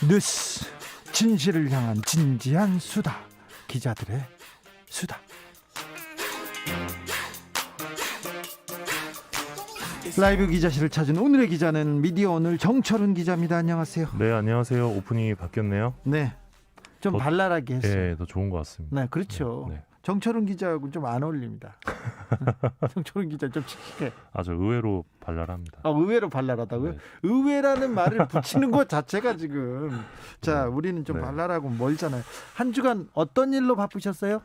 뉴스 진실을 향한 진지한 수다, 기자들의 수다. 라이브 기자실을 찾은 오늘의 기자는 미디어 오늘 정철은 기자입니다. 안녕하세요. 네, 안녕하세요. 오프닝이 바뀌었네요. 네, 좀 발랄하게 했어요. 네, 더 좋은 것 같습니다. 네, 그렇죠. 네. 정철은 기자하고 좀 안 어울립니다. 정철은 기자 좀 칙칙해. 아주 의외로 발랄합니다. 아, 의외로 발랄하다고요? 네. 의외라는 말을 붙이는 것 자체가 지금. 자, 우리는 좀 네. 발랄하고 멀잖아요. 한 주간 어떤 일로 바쁘셨어요?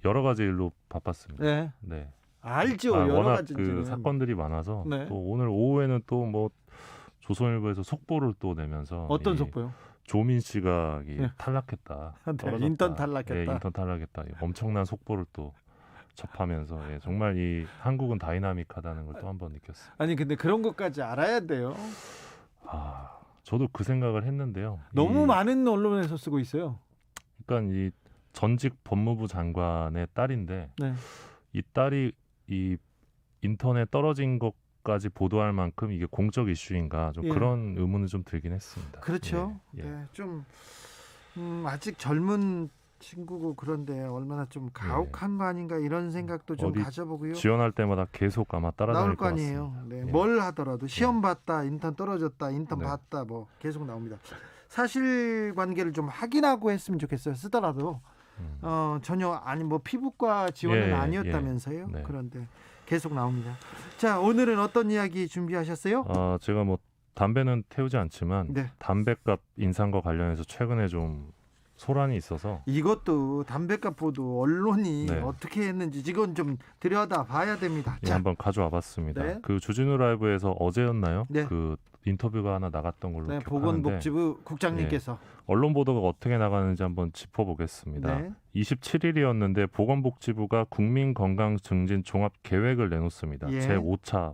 여러 가지 일로 바빴습니다. 네, 네. 알죠. 여러 워낙 가지 그 사건들이 많아서 네. 또 오늘 오후에는 또 뭐 조선일보에서 속보를 또 내면서 어떤 속보요? 조민 씨가 네. 탈락했다. 떨어졌다. 인턴 탈락했다. 네, 인턴 탈락했다. 엄청난 속보를 또 접하면서 정말 이 한국은 다이나믹하다는 걸 또 한 번 느꼈어요. 아니 근데 그런 것까지 알아야 돼요. 저도 그 생각을 했는데요. 너무 많은 언론에서 쓰고 있어요. 그러니까 이 전직 법무부 장관의 딸인데 네. 이 딸이 이 인턴에 떨어진 것까지 보도할 만큼 이게 공적 이슈인가 좀 예. 그런 의문은 좀 들긴 했습니다. 그렇죠. 예, 예. 네, 좀 아직 젊은 친구고 그런데 얼마나 좀 가혹한 거 아닌가 이런 생각도 좀 어디 가져보고요. 지원할 때마다 계속 아마 따라다닐 나올 것 거 아니에요. 같습니다. 네, 예. 뭘 하더라도 시험 봤다, 인턴 떨어졌다, 인턴 네. 봤다 뭐 계속 나옵니다. 사실관계를 좀 확인하고 했으면 좋겠어요. 쓰더라도 전혀 아니 뭐 피부과 지원은 예, 아니었다면서요. 예. 네. 그런데 계속 나옵니다. 자, 오늘은 어떤 이야기 준비하셨어요? 제가 뭐 담배는 태우지 않지만 네. 담배값 인상과 관련해서 최근에 좀 소란이 있어서 이것도 담배값 보도 언론이 네. 어떻게 했는지 이건 좀 들여다 봐야 됩니다. 예, 자, 한번 가져와 봤습니다. 네. 그 주진우 라이브에서 어제였나요? 네. 그 인터뷰가 하나 나갔던 걸로 네, 기억하는데 보건복지부 국장님께서 언론 보도가 어떻게 나가는지 한번 짚어보겠습니다. 네. 27일이었는데 보건복지부가 국민건강증진 종합계획을 내놓습니다. 예. 제5차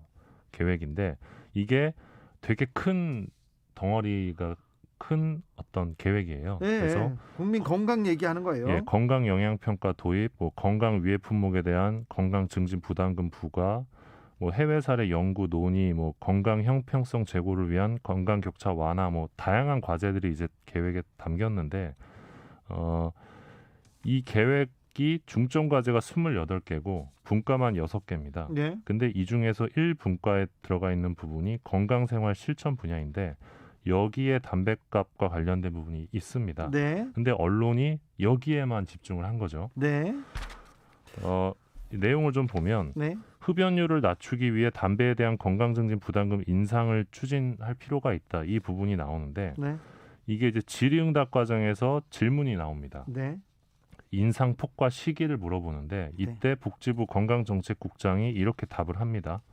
계획인데 이게 되게 큰 덩어리가 큰 어떤 계획이에요. 네, 그래서 국민 건강 얘기하는 거예요. 예, 건강 영양평가 도입, 뭐 건강 위해 품목에 대한 건강 증진 부담금 부과, 뭐 해외 사례 연구 논의, 뭐 건강 형평성 제고를 위한 건강 격차 완화, 뭐 다양한 과제들이 이제 계획에 담겼는데 이 계획이 중점 과제가 28개고 분과만 6개입니다. 네. 근데 이 중에서 1분과에 들어가 있는 부분이 건강생활 실천 분야인데 여기에 담배값과 관련된 부분이 있습니다. 네. 근데 언론이 여기에만 집중을 한 거죠. 네. 이 내용을 좀 보면 네. 흡연율을 낮추기 위해 담배에 대한 건강증진 부담금 인상을 추진할 필요가 있다. 이 부분이 나오는데 네. 이게 이제 질의응답 과정에서 질문이 나옵니다. 네. 인상 폭과 시기를 물어보는데 이때 복지부 건강정책국장이 이렇게 답을 합니다.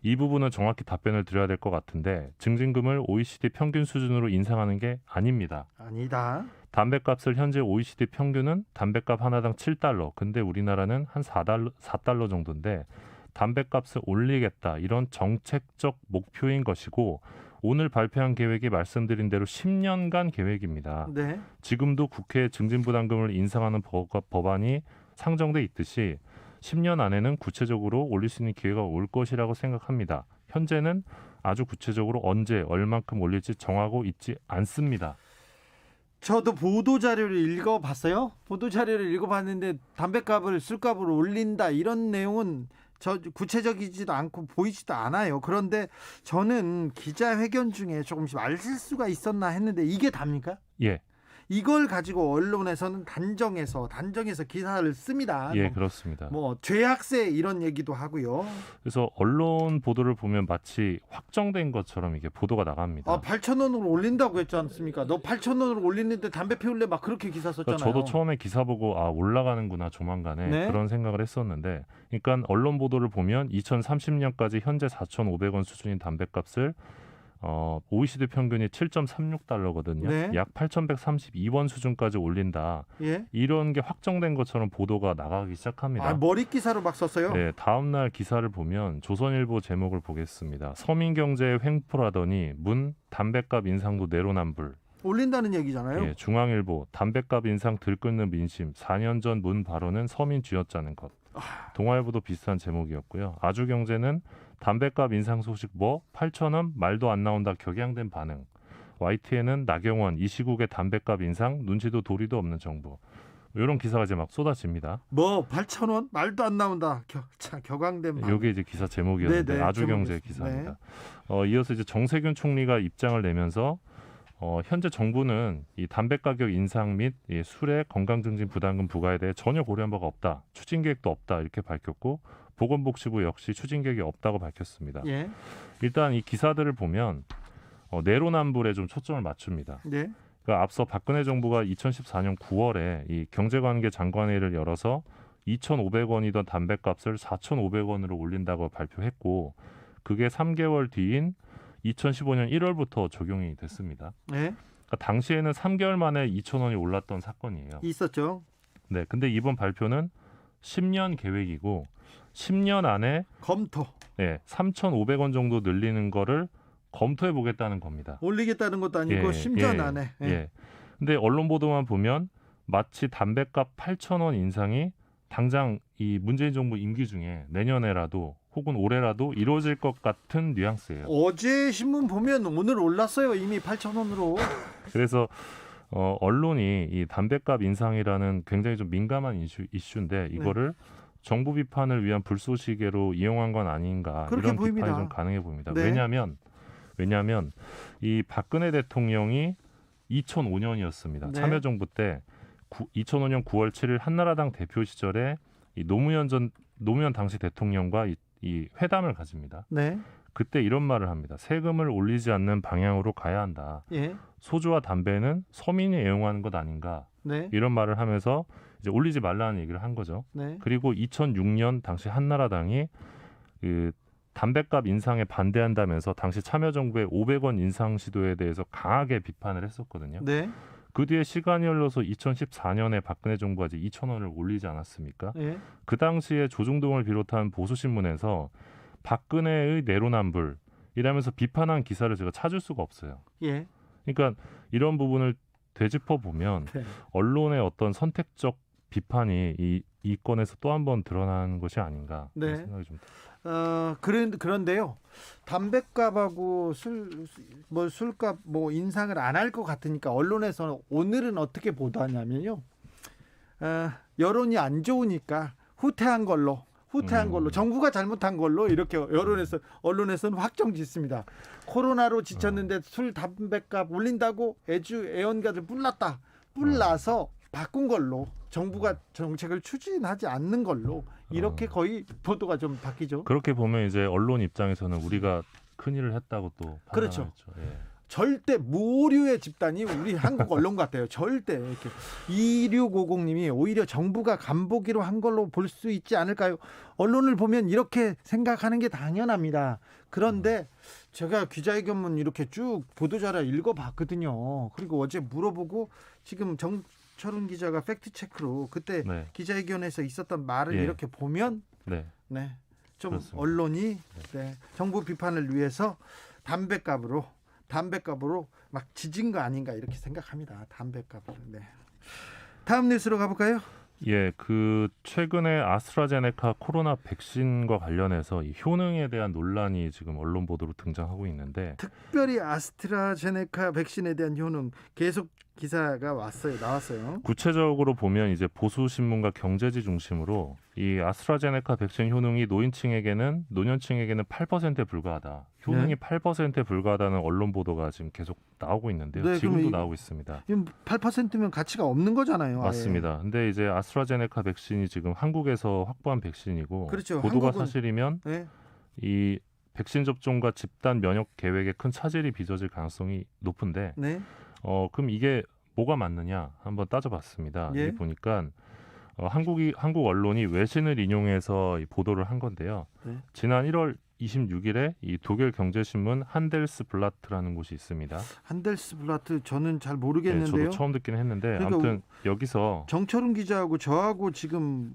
이 부분은 정확히 답변을 드려야 될 것 같은데 증진금을 OECD 평균 수준으로 인상하는 게 아닙니다. 아니다. 담배값을 현재 OECD 평균은 담배값 하나당 7달러. 근데 우리나라는 한 4달러 정도인데 담배값을 올리겠다. 이런 정책적 목표인 것이고 오늘 발표한 계획이 말씀드린 대로 10년간 계획입니다. 네. 지금도 국회에 증진부담금을 인상하는 법안이 상정돼 있듯이 10년 안에는 구체적으로 올릴 수 있는 기회가 올 것이라고 생각합니다. 현재는 아주 구체적으로 언제 얼만큼 올릴지 정하고 있지 않습니다. 저도 보도자료를 읽어봤어요. 보도자료를 읽어봤는데 담배값을 술값으로 올린다 이런 내용은 저 구체적이지도 않고 보이지도 않아요. 그런데 저는 기자회견 중에 조금씩 말실수가 있었나 했는데 이게 답니까? 예, 이걸 가지고 언론에서는 단정해서 기사를 씁니다. 예, 그렇습니다. 뭐 죄악세 이런 얘기도 하고요. 그래서 언론 보도를 보면 마치 확정된 것처럼 이게 보도가 나갑니다. 8,000원으로 올린다고 했지 않습니까? 너 8,000원으로 올리는데 담배 피울래 막 그렇게 기사 썼잖아요. 그러니까 저도 처음에 기사 보고 올라가는구나 조만간에 네. 그런 생각을 했었는데 그러니까 언론 보도를 보면 2030년까지 현재 4,500원 수준인 담배값을 OECD 평균이 7.36달러거든요. 네. 약 8,132원 수준까지 올린다. 예? 이런 게 확정된 것처럼 보도가 나가기 시작합니다. 머리 기사로 막 썼어요. 네, 다음 날 기사를 보면 조선일보 제목을 보겠습니다. 서민경제에 횡포라더니 문 담배값 인상도 내로남불. 올린다는 얘기잖아요. 예, 중앙일보 담배값 인상 들끓는 민심 4년 전 문 발언은 서민 쥐어짜는 것. 동아일보도 비슷한 제목이었고요. 아주경제는 담배값 인상 소식 8,000원 말도 안 나온다 격양된 반응. YTN은 나경원 이 시국에 담배값 인상 눈치도 도리도 없는 정부. 이런 기사가 이제 막 쏟아집니다. 뭐 8,000원 말도 안 나온다. 참 격앙된 방. 이게 이제 기사 제목이었는데 네네, 아주경제 기사입니다. 이어서 이제 정세균 총리가 입장을 내면서 현재 정부는 이 담배 가격 인상 및 이 술의 건강증진 부담금 부과에 대해 전혀 고려한 바가 없다. 추진 계획도 없다. 이렇게 밝혔고 보건복지부 역시 추진 계획이 없다고 밝혔습니다. 예. 일단 이 기사들을 보면 내로남불에 좀 초점을 맞춥니다. 네. 그러니까 앞서 박근혜 정부가 2014년 9월에 이 경제관계 장관회의를 열어서 2,500원이던 담배값을 4,500원으로 올린다고 발표했고 그게 3개월 뒤인 2015년 1월부터 적용이 됐습니다. 네. 그러니까 당시에는 3개월 만에 2,000원이 올랐던 사건이에요. 있었죠. 네, 근데 이번 발표는 10년 계획이고 10년 안에 검토. 3,500원 정도 늘리는 거를 검토해 보겠다는 겁니다. 올리겠다는 것도 아니고 10년 안에. 예. 근데 언론 보도만 보면 마치 담배값 8,000원 인상이 당장 이 문재인 정부 임기 중에 내년에라도 혹은 올해라도 이루어질 것 같은 뉘앙스예요. 어제 신문 보면 오늘 올랐어요. 이미 8,000원으로. 그래서 언론이 이 담배값 인상이라는 굉장히 좀 민감한 이슈인데 이거를 정부 비판을 위한 불쏘시개로 이용한 건 아닌가 그렇게 이런 보입니다. 비판이 좀 가능해 보입니다. 네. 왜냐하면 이 박근혜 대통령이 2005년이었습니다. 네. 참여정부 때 2005년 9월 7일 한나라당 대표 시절에 이 노무현 당시 대통령과 이 회담을 가집니다. 네. 그때 이런 말을 합니다. 세금을 올리지 않는 방향으로 가야 한다. 예. 소주와 담배는 서민이 애용하는 것 아닌가. 네. 이런 말을 하면서 이제 올리지 말라는 얘기를 한 거죠. 네. 그리고 2006년 당시 한나라당이 그 담배값 인상에 반대한다면서 당시 참여정부의 500원 인상 시도에 대해서 강하게 비판을 했었거든요. 네. 그 뒤에 시간이 흘러서 2014년에 박근혜 정부가 이제 2,000원을 올리지 않았습니까? 예. 그 당시에 조중동을 비롯한 보수신문에서 박근혜의 내로남불 이라면서 비판한 기사를 제가 찾을 수가 없어요. 예. 그러니까 이런 부분을 되짚어 보면 네. 언론의 어떤 선택적 비판이 이 건에서 또 한 번 드러난 것이 아닌가 네. 그런 생각이 좀 그런데요. 담배값하고 술값 인상을 안 할 것 같으니까 언론에서는 오늘은 어떻게 보도하냐면요. 여론이 안 좋으니까 후퇴한 걸로 정부가 잘못한 걸로 이렇게 언론에서는 확정짓습니다. 코로나로 지쳤는데 술 담배값 올린다고 애원가들 뿔나서 바꾼 걸로 정부가 정책을 추진하지 않는 걸로 이렇게 거의 보도가 좀 바뀌죠. 그렇게 보면 이제 언론 입장에서는 우리가 큰일을 했다고 또 그렇죠. 판단하죠. 예. 절대 무오류의 집단이 우리 한국 언론 같아요. 절대 이렇게 2650님이 오히려 정부가 간보기로 한 걸로 볼 수 있지 않을까요? 언론을 보면 이렇게 생각하는 게 당연합니다. 그런데 제가 기자회견문 이렇게 쭉 보도자료 읽어봤거든요. 그리고 어제 물어보고 지금 정철훈 기자가 팩트체크로 그때 네. 기자회견에서 있었던 말을 예. 이렇게 보면 네. 좀 그렇습니다. 언론이 정부 비판을 위해서 담배값으로 막 지진 거 아닌가 이렇게 생각합니다. 담배값으로. 네. 다음 뉴스로 가볼까요? 예, 그 최근에 아스트라제네카 코로나 백신과 관련해서 이 효능에 대한 논란이 지금 언론 보도로 등장하고 있는데 특별히 아스트라제네카 백신에 대한 효능 계속 기사가 나왔어요. 구체적으로 보면 이제 보수 신문과 경제지 중심으로 이 아스트라제네카 백신 효능이 노년층에게는 8%에 불과하다. 효능이 8%에 불과하다는 언론 보도가 지금 계속 나오고 있는데요. 네, 지금도 그럼 나오고 있습니다. 8%면 가치가 없는 거잖아요. 아예. 맞습니다. 근데 이제 아스트라제네카 백신이 지금 한국에서 확보한 백신이고 그렇죠. 보도가 한국은, 사실이면 네. 이 백신 접종과 집단 면역 계획에 큰 차질이 빚어질 가능성이 높은데 네. 그럼 이게 뭐가 맞느냐 한번 따져봤습니다. 예. 여기 보니까 한국 언론이 외신을 인용해서 이 보도를 한 건데요. 네. 지난 1월 26일에 이 독일 경제신문 한델스블라트라는 곳이 있습니다. 한델스블라트 저는 잘 네, 모르겠는데요. 저도 처음 듣긴 했는데 그러니까 아무튼 여기서 정철훈 기자하고 저하고 지금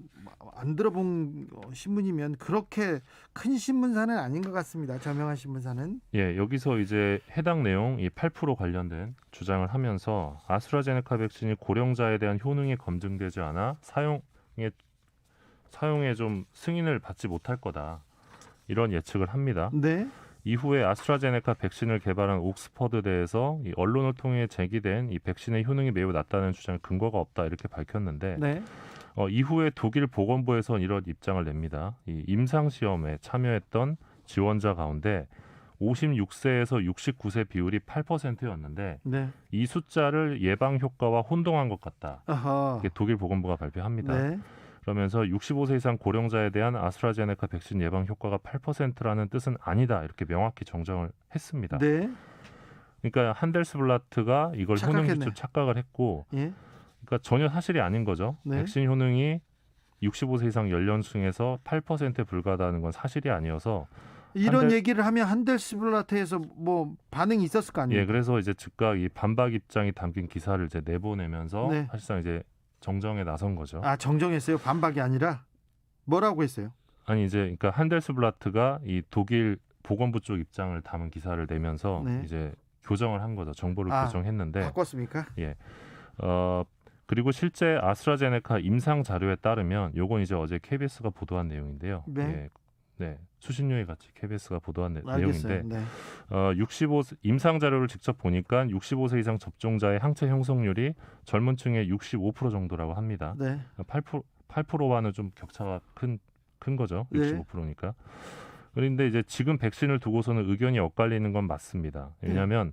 안 들어본 신문이면 그렇게 큰 신문사는 아닌 것 같습니다. 저명한 신문사는. 여기서 이제 해당 내용 이 8% 관련된 주장을 하면서 아스트라제네카 백신이 고령자에 대한 효능이 검증되지 않아 사용에 좀 승인을 받지 못할 거다. 이런 예측을 합니다. 네. 이후에 아스트라제네카 백신을 개발한 옥스퍼드대에서 이 언론을 통해 제기된 이 백신의 효능이 매우 낮다는 주장에 근거가 없다 이렇게 밝혔는데 네. 이후에 독일 보건부에서는 이런 입장을 냅니다. 이 임상 시험에 참여했던 지원자 가운데 56세에서 69세 비율이 8%였는데 네. 이 숫자를 예방 효과와 혼동한 것 같다. 아하. 이게 독일 보건부가 발표합니다. 네. 그러면서 65세 이상 고령자에 대한 아스트라제네카 백신 예방 효과가 8%라는 뜻은 아니다. 이렇게 명확히 정정을 했습니다. 네. 그러니까 한델스블라트가 이걸 착각했네. 효능 기초 착각을 했고 예. 그러니까 전혀 사실이 아닌 거죠. 네. 백신 효능이 65세 이상 연령층에서 8%에 불과하다는 건 사실이 아니어서 이런 얘기를 하면 한델스블라트에서 뭐 반응이 있었을 거 아니에요. 예, 그래서 이제 즉각 이 반박 입장이 담긴 기사를 이제 내보내면서 네. 사실상 이제 정정에 나선 거죠. 아, 정정했어요. 반박이 아니라 뭐라고 했어요? 아니 이제 그러니까 한델스블라트가 이 독일 보건부 쪽 입장을 담은 기사를 내면서 네. 이제 교정을 한 거죠. 정보를 교정했는데 바꿨습니까? 그리고 실제 아스트라제네카 임상 자료에 따르면 요건 이제 어제 KBS가 보도한 내용인데요. 네. 예, 네, 수신료에 같이 KBS가 보도한 알겠어요. 내용인데 네. 65 임상 자료를 직접 보니까 65세 이상 접종자의 항체 형성률이 젊은 층의 65% 정도라고 합니다. 네. 8%와는 좀 격차가 큰 거죠. 네. 65%니까. 그런데 이제 지금 백신을 두고서는 의견이 엇갈리는 건 맞습니다. 왜냐하면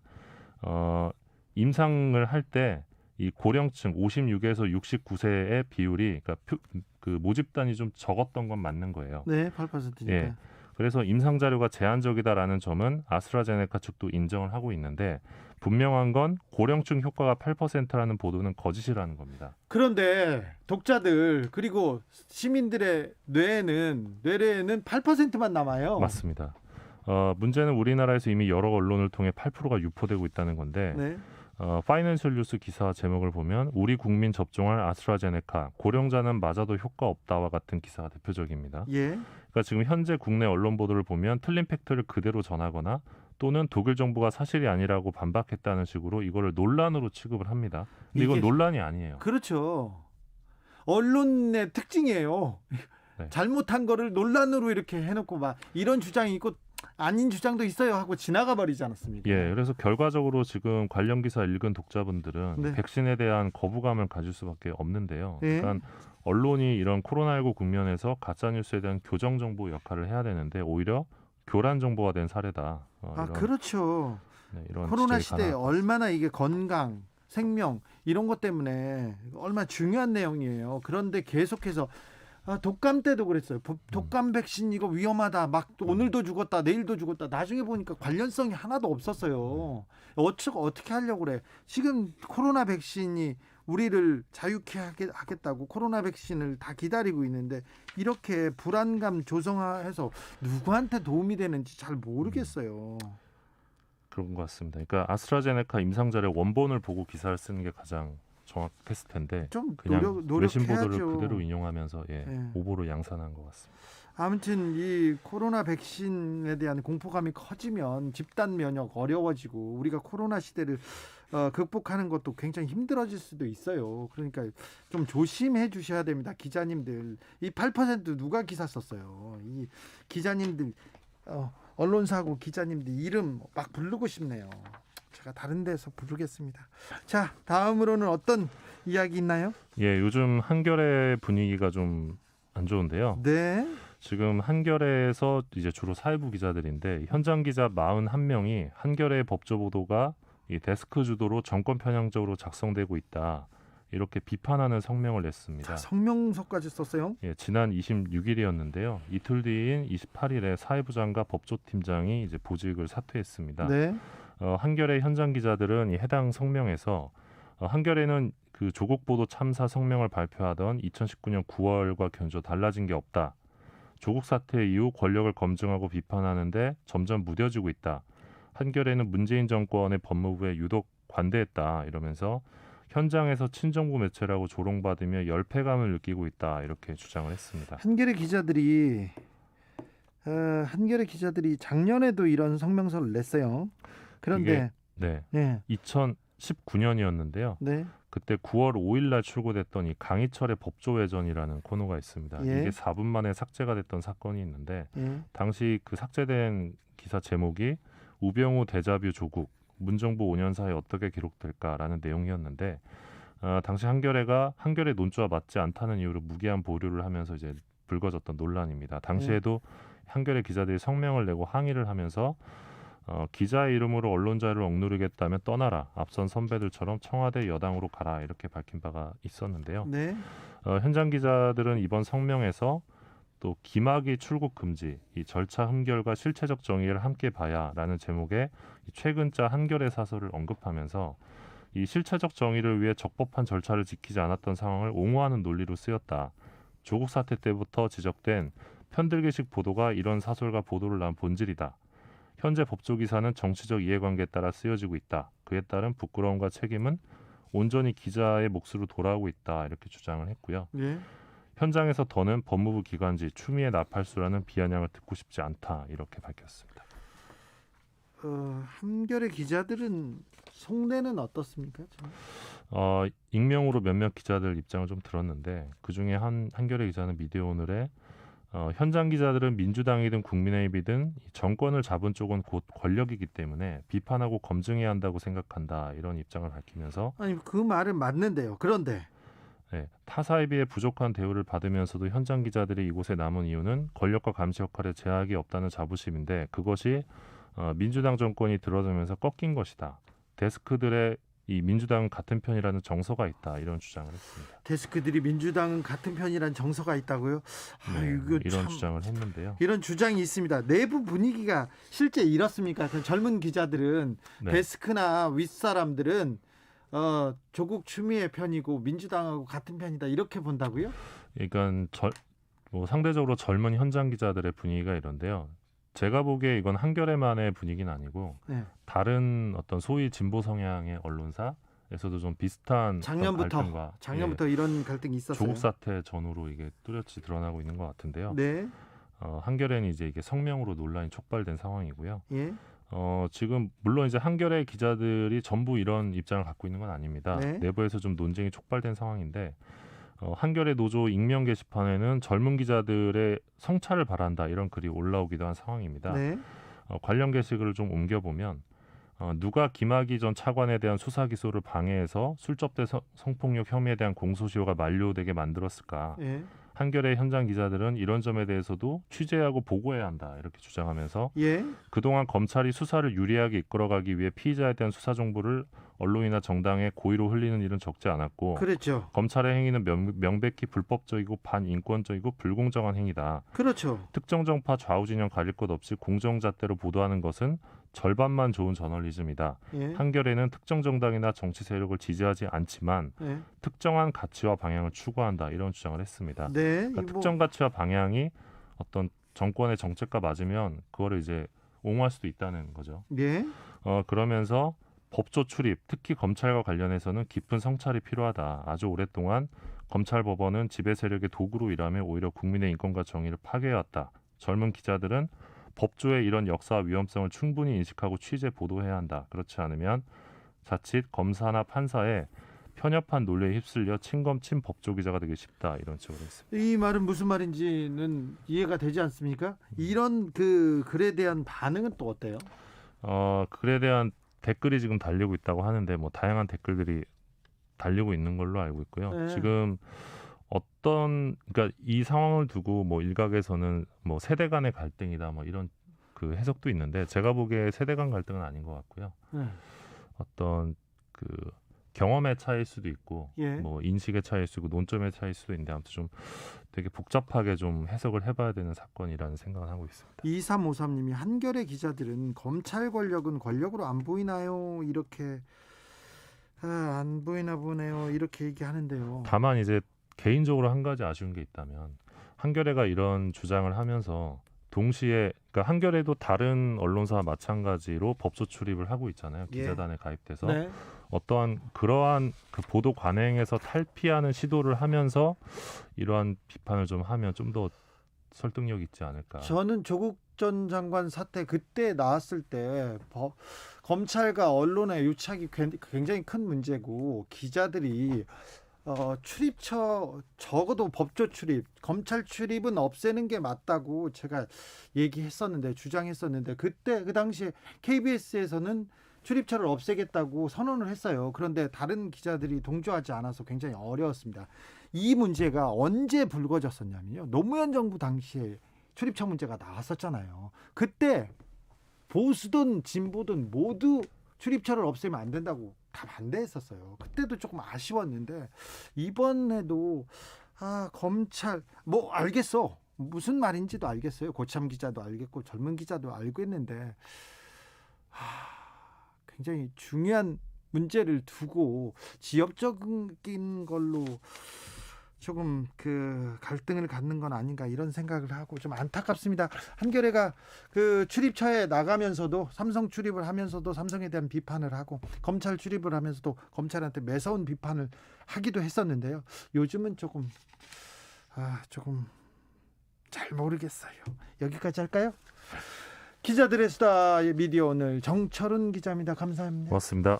임상을 할 때 이 고령층 56에서 69세의 비율이 그러니까 그 모집단이 좀 적었던 건 맞는 거예요. 네, 8%니까. 예. 그래서 임상 자료가 제한적이다라는 점은 아스트라제네카 측도 인정을 하고 있는데 분명한 건 고령층 효과가 8%라는 보도는 거짓이라는 겁니다. 그런데 독자들 그리고 시민들의 뇌에는 8%만 남아요. 맞습니다. 문제는 우리나라에서 이미 여러 언론을 통해 8%가 유포되고 있다는 건데 네. 파이낸셜 뉴스 기사 제목을 보면 우리 국민 접종할 아스트라제네카 고령자는 맞아도 효과 없다와 같은 기사가 대표적입니다. 예. 그러니까 지금 현재 국내 언론 보도를 보면 틀린 팩트를 그대로 전하거나 또는 독일 정부가 사실이 아니라고 반박했다는 식으로 이거를 논란으로 취급을 합니다. 근데 이건 논란이 아니에요. 그렇죠. 언론의 특징이에요. 네. 잘못한 거를 논란으로 이렇게 해놓고 막 이런 주장이 있고 아닌 주장도 있어요 하고 지나가 버리지 않았습니까? 예, 그래서 결과적으로 지금 관련 기사 읽은 독자분들은 네. 백신에 대한 거부감을 가질 수밖에 없는데요. 네. 그러니까 언론이 이런 코로나19 국면에서 가짜 뉴스에 대한 교정 정보 역할을 해야 되는데 오히려 교란 정보가 된 사례다. 이런, 그렇죠. 네, 이런 코로나 지적이 시대에 가능합니다. 얼마나 이게 건강, 생명 이런 것 때문에 얼마나 중요한 내용이에요. 그런데 계속해서 독감 때도 그랬어요. 독감 백신 이거 위험하다. 막 오늘도 죽었다, 내일도 죽었다. 나중에 보니까 관련성이 하나도 없었어요. 어떻게 하려고 그래? 지금 코로나 백신이 우리를 자유케 하겠다고 코로나 백신을 다 기다리고 있는데 이렇게 불안감 조성해서 누구한테 도움이 되는지 잘 모르겠어요. 그런 것 같습니다. 그러니까 아스트라제네카 임상 자료 원본을 보고 기사를 쓰는 게 가장 정확했을 텐데 좀 그냥 외신 보도를 노력해야죠. 그대로 인용하면서 네. 오보로 양산한 것 같습니다. 아무튼 이 코로나 백신에 대한 공포감이 커지면 집단 면역 어려워지고 우리가 코로나 시대를 극복하는 것도 굉장히 힘들어질 수도 있어요. 그러니까 좀 조심해 주셔야 됩니다. 기자님들 이 8% 누가 기사 썼어요. 이 기자님들 언론사고 기자님들 이름 막 부르고 싶네요. 제가 다른 데서 부르겠습니다. 자, 다음으로는 어떤 이야기 있나요? 예, 요즘 한겨레 분위기가 좀 안 좋은데요. 네. 지금 한겨레에서 이제 주로 사회부 기자들인데 현장 기자 41명이 한겨레 법조 보도가 이 데스크 주도로 정권 편향적으로 작성되고 있다. 이렇게 비판하는 성명을 냈습니다. 성명서까지 썼어요? 예, 지난 26일이었는데요. 이틀 뒤인 28일에 사회부장과 법조팀장이 이제 보직을 사퇴했습니다. 네. 한겨레 현장 기자들은 이 해당 성명에서 한겨레는 그 조국 보도 참사 성명을 발표하던 2019년 9월과 견조 달라진 게 없다. 조국 사태 이후 권력을 검증하고 비판하는데 점점 무뎌지고 있다. 한겨레는 문재인 정권의 법무부에 유독 관대했다. 이러면서 현장에서 친정부 매체라고 조롱받으며 열패감을 느끼고 있다. 이렇게 주장을 했습니다. 한겨레 기자들이 작년에도 이런 성명서를 냈어요. 그런데 네. 네. 2019년이었는데요. 네. 그때 9월 5일 날 출고됐던 이 강희철의 법조회전이라는 코너가 있습니다. 예. 이게 4분 만에 삭제가 됐던 사건이 있는데 예. 당시 그 삭제된 기사 제목이 우병우 데자뷰 조국 문정부 5년 사이에 어떻게 기록될까라는 내용이었는데 당시 한겨레의 논조와 맞지 않다는 이유로 무기한 보류를 하면서 이제 불거졌던 논란입니다. 당시에도 한겨레 기자들이 성명을 내고 항의를 하면서 기자의 이름으로 언론 자유를 억누르겠다면 떠나라. 앞선 선배들처럼 청와대 여당으로 가라. 이렇게 밝힌 바가 있었는데요. 네. 현장 기자들은 이번 성명에서 또 김학의 출국 금지, 이 절차 흠결과 실체적 정의를 함께 봐야라는 제목의 이 최근자 한겨레 사설을 언급하면서 이 실체적 정의를 위해 적법한 절차를 지키지 않았던 상황을 옹호하는 논리로 쓰였다. 조국 사태 때부터 지적된 편들기식 보도가 이런 사설과 보도를 낳은 본질이다. 현재 법조 기사는 정치적 이해관계에 따라 쓰여지고 있다. 그에 따른 부끄러움과 책임은 온전히 기자의 몫으로 돌아오고 있다. 이렇게 주장을 했고요. 예. 현장에서 더는 법무부 기관지 추미애 나팔수라는 비아냥을 듣고 싶지 않다. 이렇게 밝혔습니다. 한겨레 기자들은 속내는 어떻습니까? 익명으로 몇몇 기자들 입장을 좀 들었는데 그중에 한겨레 기자는 미디어오늘에 현장 기자들은 민주당이든 국민의힘이든 정권을 잡은 쪽은 곧 권력이기 때문에 비판하고 검증해야 한다고 생각한다. 이런 입장을 밝히면서 아니 그 말은 맞는데요. 그런데 타사에 비해 부족한 대우를 받으면서도 현장 기자들이 이곳에 남은 이유는 권력과 감시 역할에 제약이 없다는 자부심인데 그것이 민주당 정권이 들어서면서 꺾인 것이다. 데스크들의 이 민주당은 같은 편이라는 정서가 있다. 이런 주장을 했습니다. 데스크들이 민주당은 같은 편이라는 정서가 있다고요? 이거 이런 참, 주장을 했는데요. 이런 주장이 있습니다. 내부 분위기가 실제 이렇습니까? 그 젊은 기자들은 데스크나 윗사람들은 조국 추미애 편이고 민주당하고 같은 편이다 이렇게 본다고요? 그러니까 상대적으로 젊은 현장 기자들의 분위기가 이런데요. 제가 보기에 이건 한겨레만의 분위기는 아니고 다른 어떤 소위 진보 성향의 언론사에서도 좀 비슷한 작년부터 이런 갈등이 있었어요. 조국 사태 전후로 이게 뚜렷이 드러나고 있는 것 같은데요. 네. 한겨레는 이제 이게 성명으로 논란이 촉발된 상황이고요. 예. 지금 물론 이제 한겨레 기자들이 전부 이런 입장을 갖고 있는 건 아닙니다. 네. 내부에서 좀 논쟁이 촉발된 상황인데 한겨레 노조 익명 게시판에는 젊은 기자들의 성찰을 바란다 이런 글이 올라오기도 한 상황입니다. 네. 관련 게시글을 좀 옮겨보면 누가 김학의 전 차관에 대한 수사 기소를 방해해서 술접대 성폭력 혐의에 대한 공소시효가 만료되게 만들었을까? 예. 한겨레 현장 기자들은 이런 점에 대해서도 취재하고 보고해야 한다 이렇게 주장하면서 그동안 검찰이 수사를 유리하게 이끌어가기 위해 피의자에 대한 수사 정보를 언론이나 정당에 고의로 흘리는 일은 적지 않았고 그렇죠. 검찰의 행위는 명백히 불법적이고 반인권적이고 불공정한 행위다. 그렇죠. 특정 정파 좌우 진영 가릴 것 없이 공정잣대로 보도하는 것은 절반만 좋은 저널리즘이다. 한겨레는 특정 정당이나 정치 세력을 지지하지 않지만 특정한 가치와 방향을 추구한다. 이런 주장을 했습니다. 그러니까 특정 가치와 방향이 어떤 정권의 정책과 맞으면 그거를 이제 옹호할 수도 있다는 거죠. 그러면서 법조 출입, 특히 검찰과 관련해서는 깊은 성찰이 필요하다. 아주 오랫동안 검찰 법원은 지배 세력의 도구로 일하며 오히려 국민의 인권과 정의를 파괴해왔다. 젊은 기자들은 법조의 이런 역사와 위험성을 충분히 인식하고 취재 보도해야 한다. 그렇지 않으면 자칫 검사나 판사의 편협한 논리에 휩쓸려 친검 친법조 기자가 되기 쉽다. 이런 식으로 했습니다. 이 말은 무슨 말인지는 이해가 되지 않습니까? 이런 글에 대한 반응은 또 어때요? 글에 대한 댓글이 지금 달리고 있다고 하는데 뭐 다양한 댓글들이 달리고 있는 걸로 알고 있고요. 지금 그러니까 이 상황을 두고 뭐 일각에서는 뭐 세대 간의 갈등이다 뭐 이런 그 해석도 있는데 제가 보기에 세대 간 갈등은 아닌 것 같고요. 어떤 그 경험의 차이일 수도 있고 뭐 인식의 차이일 수도 있고 논점의 차이일 수도 있는데 아무튼 좀 되게 복잡하게 좀 해석을 해봐야 되는 사건이라는 생각을 하고 있습니다. 2353님이 한겨레 기자들은 검찰 권력은 권력으로 안 보이나요? 이렇게 안 보이나 보네요. 이렇게 얘기하는데요. 다만 이제 개인적으로 한 가지 아쉬운 게 있다면 한겨레가 이런 주장을 하면서 동시에 그러니까 한겨레도 다른 언론사와 마찬가지로 법조 출입을 하고 있잖아요. 기자단에 가입돼서 어떠한 그러한 그 보도 관행에서 탈피하는 시도를 하면서 이러한 비판을 좀 하면 좀 더 설득력 있지 않을까. 저는 조국 전 장관 사태 그때 나왔을 때 검찰과 언론의 유착이 굉장히 큰 문제고 기자들이 출입처 적어도 법조 출입, 검찰 출입은 없애는 게 맞다고 제가 주장했었는데 그때 그 당시에 KBS에서는 출입처를 없애겠다고 선언을 했어요. 그런데 다른 기자들이 동조하지 않아서 굉장히 어려웠습니다. 이 문제가 언제 불거졌었냐면요. 노무현 정부 당시에 출입처 문제가 나왔었잖아요. 그때 보수든 진보든 모두 출입처를 없애면 안 된다고 다 반대했었어요. 그때도 조금 아쉬웠는데 이번에도 검찰 뭐 알겠어. 무슨 말인지도 알겠어요. 고참 기자도 알겠고 젊은 기자도 알고 있는데 굉장히 중요한 문제를 두고 지역적인 걸로 조금 그 갈등을 갖는 건 아닌가 이런 생각을 하고 좀 안타깝습니다. 한겨레가 그 출입처에 나가면서도 삼성 출입을 하면서도 삼성에 대한 비판을 하고 검찰 출입을 하면서도 검찰한테 매서운 비판을 하기도 했었는데요. 요즘은 조금 잘 모르겠어요. 여기까지 할까요? 기자들의 수다 미디어 오늘 정철은 기자입니다. 감사합니다. 고맙습니다.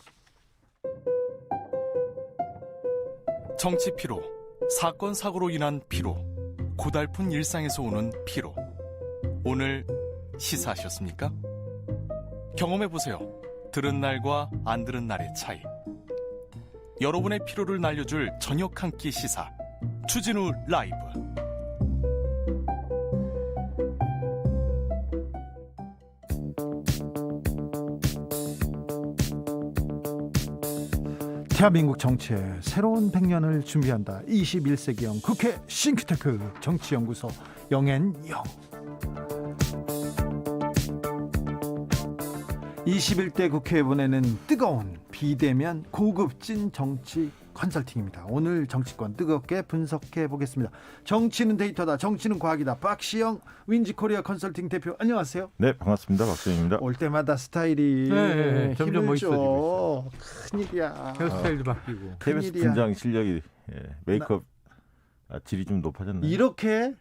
정치 피로, 사건 사고로 인한 피로, 고달픈 일상에서 오는 피로. 오늘 시사하셨습니까? 경험해보세요. 들은 날과 안 들은 날의 차이. 여러분의 피로를 날려줄 저녁 한 끼 시사 추진우 라이브. 대한민국 정치의 새로운 100년을 준비한다. 21세기형 국회 싱크탱크 정치연구소 영앤영. 21대 국회에 보내는 뜨거운 비대면 고급진 정치 컨설팅입니다. 오늘 정치권 뜨겁게 분석해 보겠습니다. 정치는 데이터다. 정치는 과학이다. 박시영 윈지코리아 컨설팅 대표 안녕하세요. 네, 반갑습니다. 박시영입니다. 올 때마다 스타일이 점점 멋있어지고 있어. 큰일이야. 헤어스타일도 바뀌고. KBS 큰일이야. 분장 실력이 메이크업 질이 좀 높아졌나요? 이렇게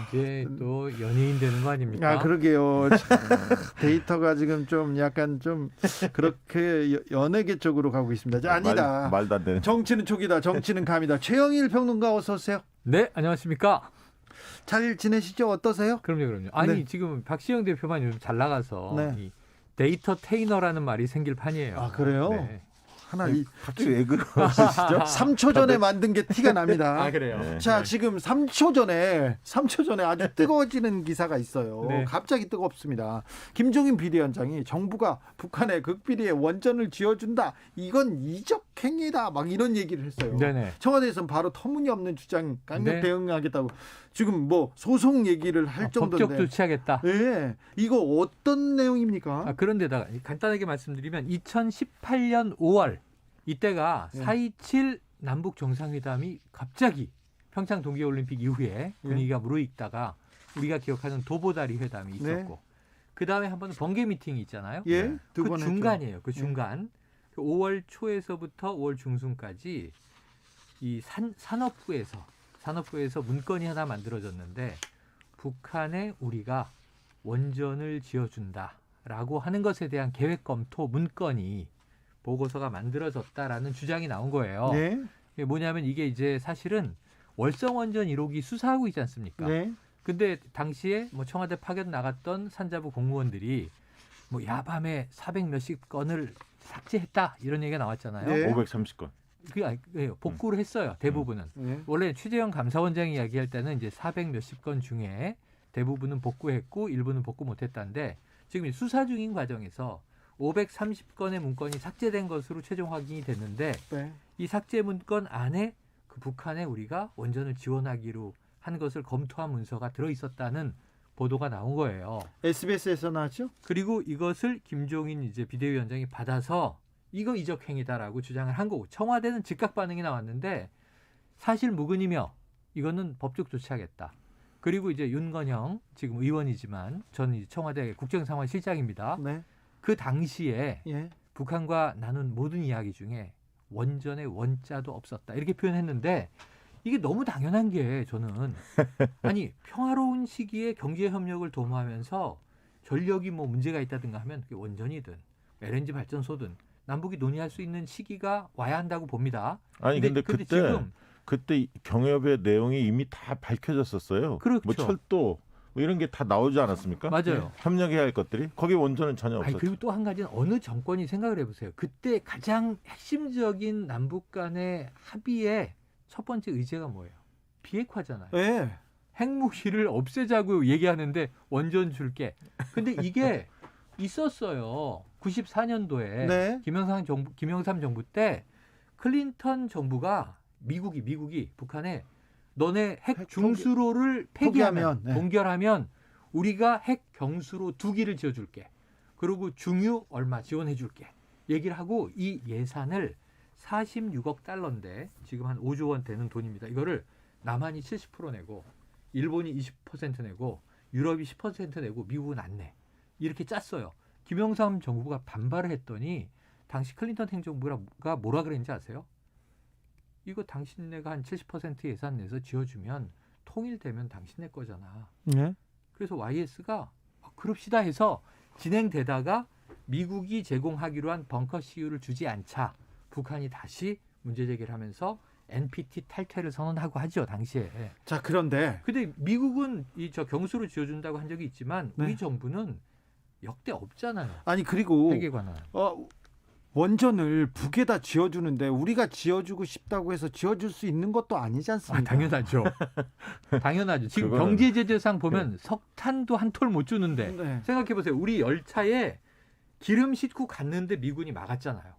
이제 또 연예인 되는 거 아닙니까? 그러게요. 참, 데이터가 지금 좀 약간 좀 그렇게 연예계 쪽으로 가고 있습니다. 자, 아니다. 말도 안 되는. 정치는 촉이다. 정치는 감이다. 최영일 평론가 어서 오세요. 네, 안녕하십니까? 잘 지내시죠? 어떠세요? 그럼요. 아니 네. 지금 박시영 대표만 요즘 잘 나가서 네. 이 데이터 테이너라는 말이 생길 판이에요. 아, 그래요? 네. 하나 갑자기 왜 그러시죠? 3초 전에 만든 게 티가 납니다. 아, 그래요? 네. 자, 지금 3초 전에 아주 뜨거워지는 기사가 있어요. 네. 갑자기 뜨겁습니다. 김종인 비대위원장이 정부가 북한의 극비리에 원전을 지어준다. 이건 이적행위다. 막 이런 얘기를 했어요. 네네. 청와대에서는 바로 터무니없는 주장 강력 네. 대응하겠다고 지금 뭐 소송 얘기를 할 정도인데. 법적 조치하겠다. 네, 이거 어떤 내용입니까? 그런데다가 간단하게 말씀드리면 2018년 5월 이때가 네. 4.27 남북 정상회담이 갑자기 평창 동계올림픽 이후에 분위기가 무르익다가 우리가 기억하는 도보다리 회담이 있었고 그 다음에 한 번은 번개 미팅이 있잖아요. 예, 두 그 번 했죠. 중간이에요. 그 중간. 그 5월 초에서부터 5월 중순까지 이 산업부에서 문건이 하나 만들어졌는데 북한에 우리가 원전을 지어준다라고 하는 것에 대한 계획 검토 문건이 보고서가 만들어졌다라는 주장이 나온 거예요. 네, 이게 뭐냐면 이게 이제 사실은 월성원전 1호기 수사하고 있지 않습니까? 네, 근데 당시에 뭐 청와대 파견 나갔던 산자부 공무원들이 뭐 야밤에 400 몇십 건을 삭제했다 이런 얘기가 나왔잖아요. 네. 530건. 복구를 했어요. 대부분은. 네. 원래 최재형 감사원장이 이야기할 때는 이제 400 몇십 건 중에 대부분은 복구했고 일부는 복구 못했다는데 지금 수사 중인 과정에서 530건의 문건이 삭제된 것으로 최종 확인이 됐는데 네. 이 삭제 문건 안에 그 북한에 우리가 원전을 지원하기로 한 것을 검토한 문서가 들어있었다는 보도가 나온 거예요. SBS에서 나왔죠? 그리고 이것을 김종인 이제 비대위원장이 받아서 이거 이적행위다라고 주장을 한 거고 청와대는 즉각 반응이 나왔는데 사실 무근이며 이거는 법적 조치하겠다. 그리고 이제 윤건영 지금 의원이지만 저는 이제 청와대 국정상황실장입니다. 네. 그 당시에 예. 북한과 나눈 모든 이야기 중에 원전의 원자도 없었다 이렇게 표현했는데 이게 너무 당연한 게 저는 아니 평화로운 시기에 경제 협력을 도모하면서 전력이 뭐 문제가 있다든가 하면 그게 원전이든 LNG 발전소든 남북이 논의할 수 있는 시기가 와야 한다고 봅니다. 아니 근데 그때 지금 그때 경협의 내용이 이미 다 밝혀졌었어요. 그렇죠. 뭐 철도 뭐 이런 게 다 나오지 않았습니까? 맞아요. 협력해야 할 것들이 거기 원전은 전혀 아니, 없었죠. 그리고 또 한 가지는 어느 정권이 생각을 해보세요. 그때 가장 핵심적인 남북 간의 합의의 첫 번째 의제가 뭐예요? 비핵화잖아요. 네. 핵무기를 없애자고 얘기하는데 원전 줄게. 근데 이게 있었어요. 94년도에 네. 김영삼 정부 때 클린턴 정부가 미국이 북한에 너네 핵 핵 중수로를 폐기하면 포기하면, 네. 동결하면 우리가 핵 경수로 2기를 지어줄게. 그리고 중유 얼마 지원해줄게. 얘기를 하고 이 예산을 46억 달러인데 지금 한 5조 원 되는 돈입니다. 이거를 남한이 70% 내고 일본이 20% 내고 유럽이 10% 내고 미국은 안 내. 이렇게 짰어요. 김영삼 정부가 반발을 했더니 당시 클린턴 행정부가 뭐라 그랬는지 아세요? 이거 당신네가 한 70% 예산 내서 지어주면 통일되면 당신네 거잖아. 네. 그래서 YS가 그럽시다 해서 진행되다가 미국이 제공하기로 한 벙커 CU를 주지 않자 북한이 다시 문제 제기를 하면서 NPT 탈퇴를 선언하고 하죠, 당시에. 자, 그런데 근데 미국은 저 경수로 지어준다고 한 적이 있지만 우리 네. 정부는 역대 없잖아요. 아니 그리고 핵에 관한. 원전을 북에다 지어주는데 우리가 지어주고 싶다고 해서 지어줄 수 있는 것도 아니지 않습니까? 당연하죠. 당연하죠. 지금 그거는- 경제 제재상 보면 석탄도 한 톨 못 주는데 네. 생각해 보세요. 우리 열차에 기름 싣고 갔는데 미군이 막았잖아요.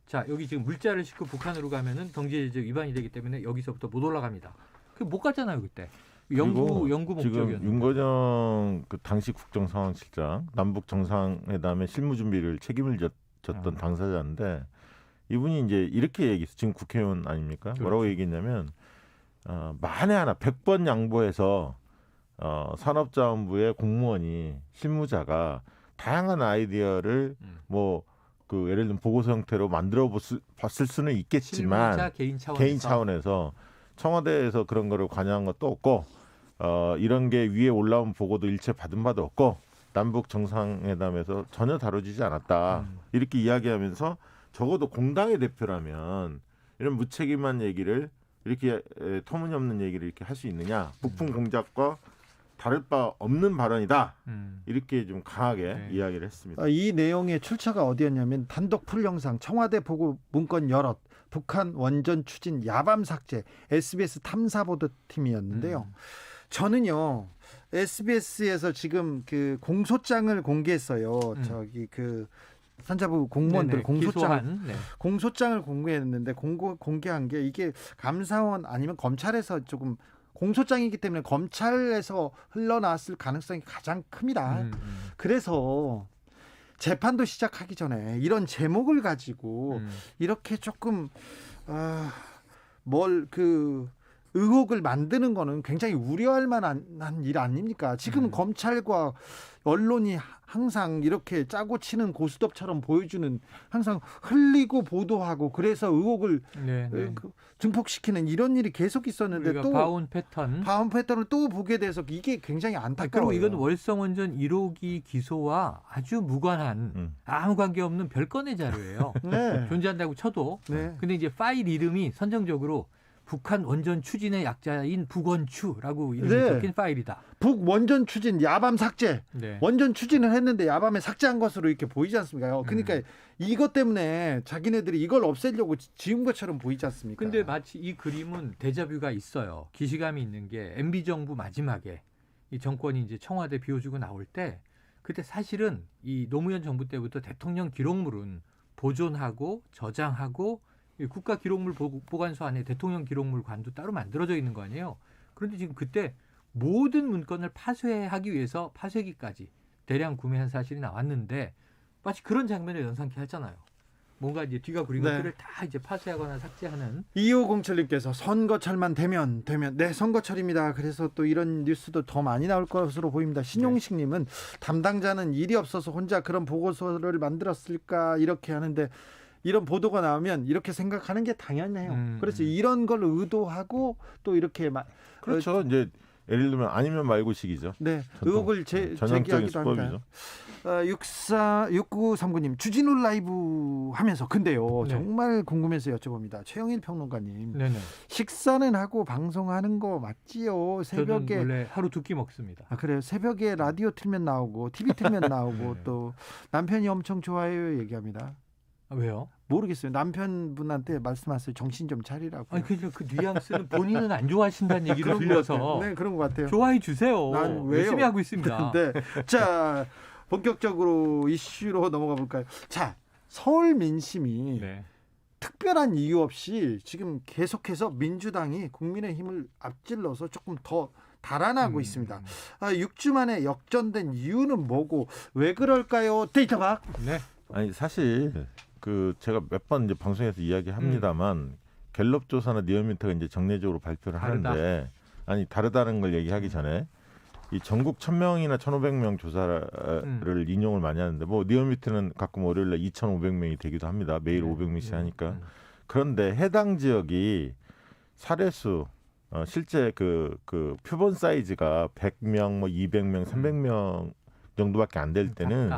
자, 여기 지금 물자를 싣고 북한으로 가면은 경제 제재 위반이 되기 때문에 여기서부터 못 올라갑니다. 그 못 갔잖아요, 그때. 그리고 연구 지금 목적이었는데. 윤건영 그 당시 국정상황실장 남북 정상회담의 실무 준비를 책임을 졌던 당사자인데 이분이 이제 이렇게 얘기했어요. 지금 국회의원 아닙니까? 그렇죠. 뭐라고 얘기했냐면 만에 하나 100번 양보해서 산업자원부의 공무원이 실무자가 다양한 아이디어를 뭐 그 예를 들면 보고서 형태로 만들어 봤을 수는 있겠지만 실무자 개인 개인 차원에서 청와대에서 그런 거를 관여한 것도 없고 이런 게 위에 올라온 보고도 일체 받은 바도 없고 남북 정상회담에서 전혀 다뤄지지 않았다. 이렇게 이야기하면서 적어도 공당의 대표라면 이런 무책임한 얘기를 이렇게 터무니없는 얘기를 이렇게 할 수 있느냐. 북풍 공작과 다를 바 없는 발언이다. 이렇게 좀 강하게 네. 이야기를 했습니다. 이 내용의 출처가 어디였냐면 단독 풀 영상 청와대 보고 문건 여럿 북한 원전 추진 야밤 삭제 SBS 탐사보도팀이었는데요. 저는요 SBS에서 지금 그 공소장을 공개했어요. 저기 그 산자부 공무원들 공소장을 공개했는데 공개한 게 이게 감사원 아니면 검찰에서 조금 공소장이기 때문에 검찰에서 흘러나왔을 가능성이 가장 큽니다. 그래서 재판도 시작하기 전에 이런 제목을 가지고 이렇게 조금 의혹을 만드는 거는 굉장히 우려할 만한 일 아닙니까? 지금 검찰과 언론이 항상 이렇게 짜고 치는 고스톱처럼 보여주는 항상 흘리고 보도하고 그래서 의혹을 증폭시키는 이런 일이 계속 있었는데 또 바운 패턴을 또 보게 돼서 이게 굉장히 그리고 안타까워요. 이건 월성원전 1호기 기소와 아주 무관한 아무 관계없는 별건의 자료예요. 네. 존재한다고 쳐도. 네. 근데 이제 파일 이름이 선정적으로 북한 원전 추진의 약자인 북원추라고 이름이 네. 적힌 파일이다. 북 원전 추진 야밤 삭제. 네. 원전 추진을 했는데 야밤에 삭제한 것으로 이렇게 보이지 않습니까? 그러니까 이것 때문에 자기네들이 이걸 없애려고 지은 것처럼 보이지 않습니까? 근데 마치 이 그림은 데자뷰가 있어요. 기시감이 있는 게 MB 정부 마지막에 이 정권이 이제 청와대 비워주고 나올 때 그때 사실은 이 노무현 정부 때부터 대통령 기록물은 보존하고 저장하고 국가 기록물 보관소 안에 대통령 기록물관도 따로 만들어져 있는 거 아니에요. 그런데 지금 그때 모든 문건을 파쇄하기 위해서 파쇄기까지 대량 구매한 사실이 나왔는데 마치 그런 장면을 연상케 하잖아요. 뭔가 이제 뒤가 구린 것들을 다 이제 파쇄하거나 삭제하는. 2507님께서 선거철만 되면 네 선거철입니다. 그래서 또 이런 뉴스도 더 많이 나올 것으로 보입니다. 신용식님은 담당자는 일이 없어서 혼자 그런 보고서를 만들었을까 이렇게 하는데 이런 보도가 나오면 이렇게 생각하는 게 당연해요. 그래서 이런 걸 의도하고 또 이렇게 그렇죠. 이제 예를 들면 아니면 말고식이죠. 네, 전통, 의혹을 전형적인 제기하기도 합니다. 수법이죠. 6939님 주진우 라이브 하면서 근데요 네. 정말 궁금해서 여쭤봅니다. 최영일 평론가님 네네. 식사는 하고 방송하는 거 맞지요? 저는 새벽에 원래 하루 2끼 먹습니다. 아 그래요? 새벽에 라디오 틀면 나오고 TV 틀면 나오고 네. 또 남편이 엄청 좋아해요 얘기합니다. 아, 왜요? 모르겠어요. 남편분한테 말씀하세요. 정신 좀 차리라고. 아니 그 뉘앙스는 본인은 안 좋아하신다는 얘기를 들려서 네 그런 것 같아요. 좋아해 주세요. 난 왜요? 열심히 하고 있습니다. 네. 자 본격적으로 이슈로 넘어가 볼까요? 자 서울 민심이 네. 특별한 이유 없이 지금 계속해서 민주당이 국민의힘을 앞질러서 조금 더 달아나고 있습니다. 6주 만에 역전된 이유는 뭐고 왜 그럴까요? 데이터박. 네. 아니 사실 그 제가 몇 번 이제 방송에서 이야기합니다만 갤럽 조사나 니어미터가 이제 정례적으로 발표를 다르다. 하는데 아니 다르다는 걸 얘기하기 전에 이 전국 1,000명이나 1,500명 조사를 인용을 많이 하는데 뭐 니어미터는 가끔 월요일에 2,500명이 되기도 합니다. 매일 500명씩 하니까. 그런데 해당 지역이 사례수 실제 그 표본 사이즈가 100명, 뭐 200명, 300명 정도밖에 안 될 때는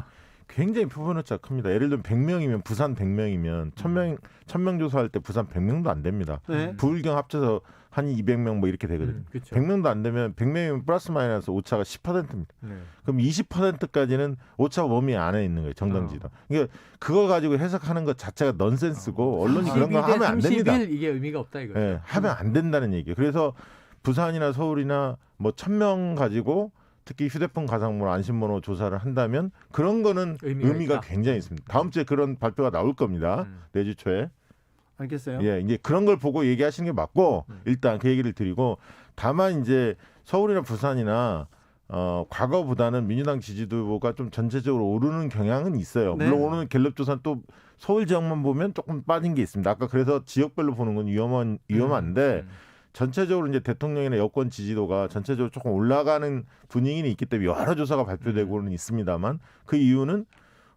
굉장히 표본 오차가 큽니다. 예를 들면 100명이면 부산 100명이면 1,000명 조사할 때 부산 100명도 안 됩니다. 네. 부울경 합쳐서 한 200명 뭐 이렇게 되거든요. 그렇죠. 100명도 안 되면 100명이면 플러스 마이너스 오차가 10%입니다. 네. 그럼 20%까지는 오차 범위 안에 있는 거예요. 정당지도. 그러니까 그걸 가지고 해석하는 것 자체가 넌센스고 언론이 그런 거 하면 안 됩니다. 31 이게 의미가 없다 이거죠. 네, 하면 안 된다는 얘기예요. 그래서 부산이나 서울이나 뭐 1,000명 가지고 특히 휴대폰 가상번호 안심번호 조사를 한다면 그런 거는 의미가 있다. 굉장히 있습니다. 다음 주에 그런 발표가 나올 겁니다. 내주 초에. 알겠어요. 예, 이제 그런 걸 보고 얘기하시는 게 맞고 일단 그 얘기를 드리고 다만 이제 서울이나 부산이나 과거보다는 민주당 지지도가 좀 전체적으로 오르는 경향은 있어요. 네. 물론 오르는 갤럽 조사는 또 서울 지역만 보면 조금 빠진 게 있습니다. 아까 그래서 지역별로 보는 건 위험한데 전체적으로 이제 대통령이나 여권 지지도가 전체적으로 조금 올라가는 분위기는 있기 때문에 여러 조사가 발표되고는 있습니다만 그 이유는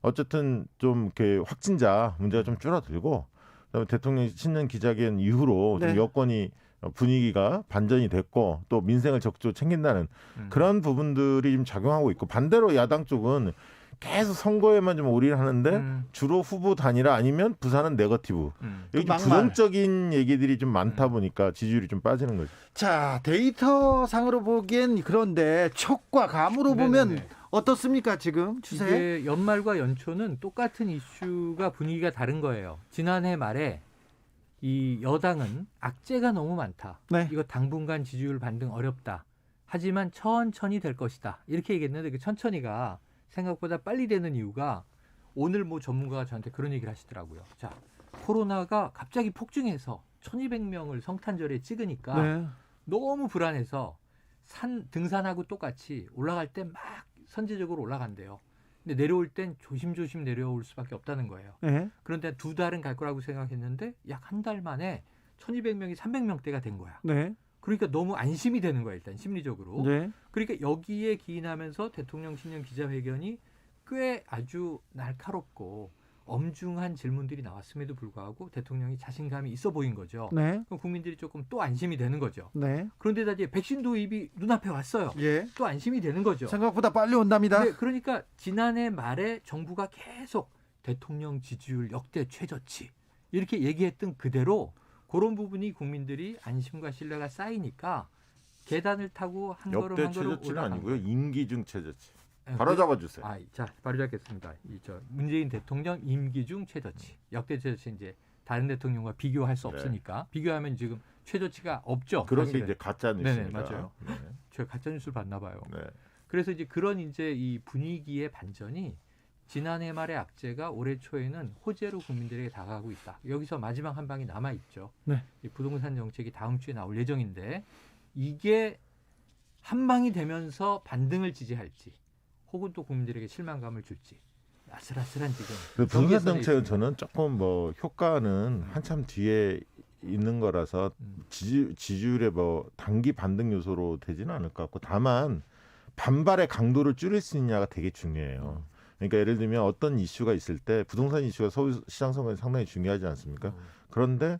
어쨌든 좀 이렇게 확진자 문제가 좀 줄어들고 그다음에 대통령 신년 기자회견 이후로 좀 네. 여권이 분위기가 반전이 됐고 또 민생을 적극적으로 챙긴다는 그런 부분들이 좀 작용하고 있고 반대로 야당 쪽은 계속 선거에만 좀 올인하는데 주로 후보 단일화 아니면 부산은 네거티브 여기 좀 막말. 부정적인 얘기들이 좀 많다 보니까 지지율이 좀 빠지는 거죠. 자 데이터 상으로 보기엔 그런데 촉과 감으로 보면 네네네. 어떻습니까 지금 추세? 이게 연말과 연초는 똑같은 이슈가 분위기가 다른 거예요. 지난해 말에 이 여당은 악재가 너무 많다. 네. 이거 당분간 지지율 반등 어렵다. 하지만 천천히 될 것이다. 이렇게 얘기했는데 그 천천히가 생각보다 빨리 되는 이유가 오늘 뭐 전문가가 저한테 그런 얘기를 하시더라고요. 자, 코로나가 갑자기 폭증해서 1,200명을 성탄절에 찍으니까 네. 너무 불안해서 등산하고 똑같이 올라갈 때 막 선제적으로 올라간대요. 근데 내려올 땐 조심조심 내려올 수밖에 없다는 거예요. 네. 그런데 2달은 갈 거라고 생각했는데 약 한 달 만에 1,200명이 300명대가 된 거야. 네. 그러니까 너무 안심이 되는 거야 일단 심리적으로. 네. 그러니까 여기에 기인하면서 대통령 신년 기자회견이 꽤 아주 날카롭고 엄중한 질문들이 나왔음에도 불구하고 대통령이 자신감이 있어 보인 거죠. 네. 그럼 국민들이 조금 또 안심이 되는 거죠. 네. 그런데다 이제 백신 도입이 눈앞에 왔어요. 예. 또 안심이 되는 거죠. 생각보다 빨리 온답니다. 네, 그러니까 지난해 말에 정부가 계속 대통령 지지율 역대 최저치 이렇게 얘기했던 그대로 그런 부분이 국민들이 안심과 신뢰가 쌓이니까 계단을 타고 한 걸음 역대 한 걸음 최저치는 올라간 아니고요. 거예요. 임기 중 최저치. 네, 바로 잡아주세요. 자, 바로 잡겠습니다. 문재인 대통령 임기 중 최저치. 역대 최저치 이제 다른 대통령과 비교할 수 네. 없으니까 비교하면 지금 최저치가 없죠. 그런 게 사실은. 이제 가짜 네네, 뉴스입니다. 맞아요. 네. 제가 가짜 뉴스를 봤나 봐요. 네. 그래서 이제 그런 이제 이 분위기의 반전이 지난해 말의 악재가 올해 초에는 호재로 국민들에게 다가가고 있다. 여기서 마지막 한 방이 남아 있죠. 네. 이 부동산 정책이 다음 주에 나올 예정인데 이게 한 방이 되면서 반등을 지지할지 혹은 또 국민들에게 실망감을 줄지 아슬아슬한 지금. 그 부동산 경계선에 정책은 있습니다. 저는 조금 뭐 효과는 한참 뒤에 있는 거라서 지지율의 뭐 단기 반등 요소로 되지는 않을 것 같고 다만 반발의 강도를 줄일 수 있냐가 되게 중요해요. 그러니까 예를 들면 어떤 이슈가 있을 때 부동산 이슈가 서울시장 선거에 상당히 중요하지 않습니까? 그런데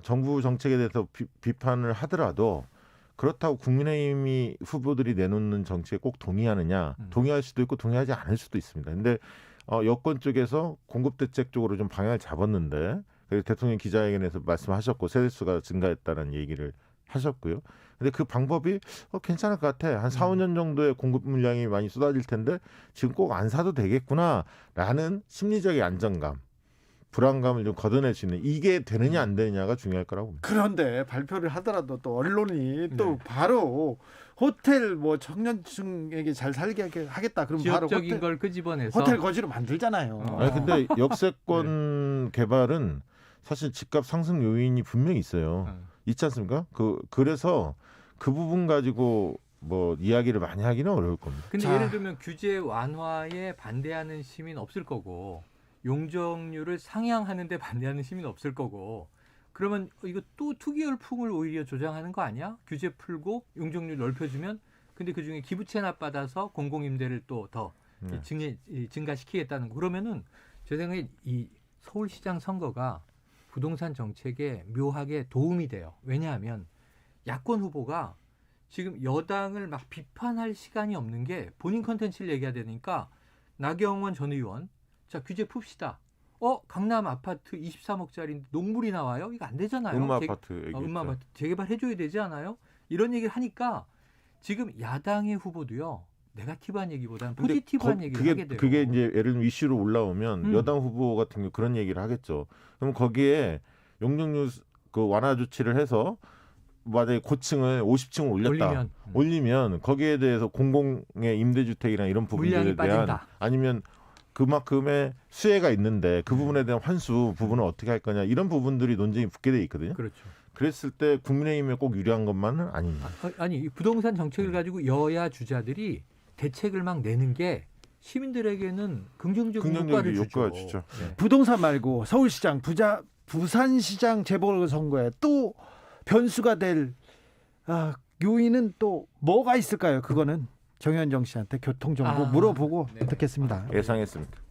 정부 정책에 대해서 비판을 하더라도 그렇다고 국민의힘이 후보들이 내놓는 정치에 꼭 동의하느냐? 동의할 수도 있고 동의하지 않을 수도 있습니다. 근데 여권 쪽에서 공급대책 쪽으로 좀 방향을 잡았는데 그래서 대통령 기자회견에서 말씀하셨고 세대수가 증가했다는 얘기를 하셨고요. 근데 그 방법이 괜찮을 것 같아. 한 4, 5년 정도의 공급 물량이 많이 쏟아질 텐데 지금 꼭 안 사도 되겠구나라는 심리적인 안정감, 불안감을 좀 걷어낼 수 있는 이게 되느냐 안 되느냐가 중요할 거라고 봅니다. 그런데 발표를 하더라도 또 언론이 또 네. 바로 호텔 뭐 청년층에게 잘 살게 하겠다. 그럼 바로 지역적인 걸 끄집어내서 호텔 거지로 만들잖아요. 아니 근데 역세권 개발은 사실 집값 상승 요인이 분명히 있어요. 있지 않습니까? 그래서 그 부분 가지고 뭐 이야기를 많이 하기는 어려울 겁니다. 근데 자. 예를 들면 규제 완화에 반대하는 시민 없을 거고 용적률을 상향하는 데 반대하는 시민 없을 거고 그러면 이거 또 투기 열풍을 오히려 조장하는 거 아니야? 규제 풀고 용적률 넓혀주면 근데 그중에 기부 체납 받아서 공공임대를 또 더 증가시키겠다는 거. 그러면은 제 생각에 이 서울시장 선거가 부동산 정책에 묘하게 도움이 돼요. 왜냐하면 야권 후보가 지금 여당을 막 비판할 시간이 없는 게 본인 컨텐츠를 얘기해야 되니까 나경원 전 의원 자 규제 풉시다. 강남 아파트 23억짜리 농물이 나와요? 이거 안 되잖아요. 음마아파트 얘기했죠. 음마아파트 재개발해줘야 되지 않아요? 이런 얘기를 하니까 지금 야당의 후보도요. 네거티브한 얘기보다는 근데 포지티브한 얘기를 하게 돼요. 그게 이제 예를 들면 이슈로 올라오면 여당 후보 같은 경우 그런 얘기를 하겠죠. 그럼 거기에 용적률 그 완화 조치를 해서 만약에 고층을 50층을 올리면 거기에 대해서 공공의 임대주택이나 이런 부분들에 물량이 대한 빠진다. 아니면 그만큼의 수혜가 있는데 그 부분에 대한 환수 부분을 어떻게 할 거냐 이런 부분들이 논쟁이 붙게 돼 있거든요. 그렇죠. 그랬을 때 국민의힘에 꼭 유리한 것만은 아닙니다. 아니 이 부동산 정책을 가지고 여야 주자들이 대책을 막 내는 게 시민들에게는 긍정적인 효과를 효과가 주죠. 주죠. 네. 부동산 말고 서울시장, 부산시장 재보궐선거에 또 변수가 될 요인은 또 뭐가 있을까요? 그거는 정현정 씨한테 교통정보 물어보고 네. 듣겠습니다. 예상했습니다.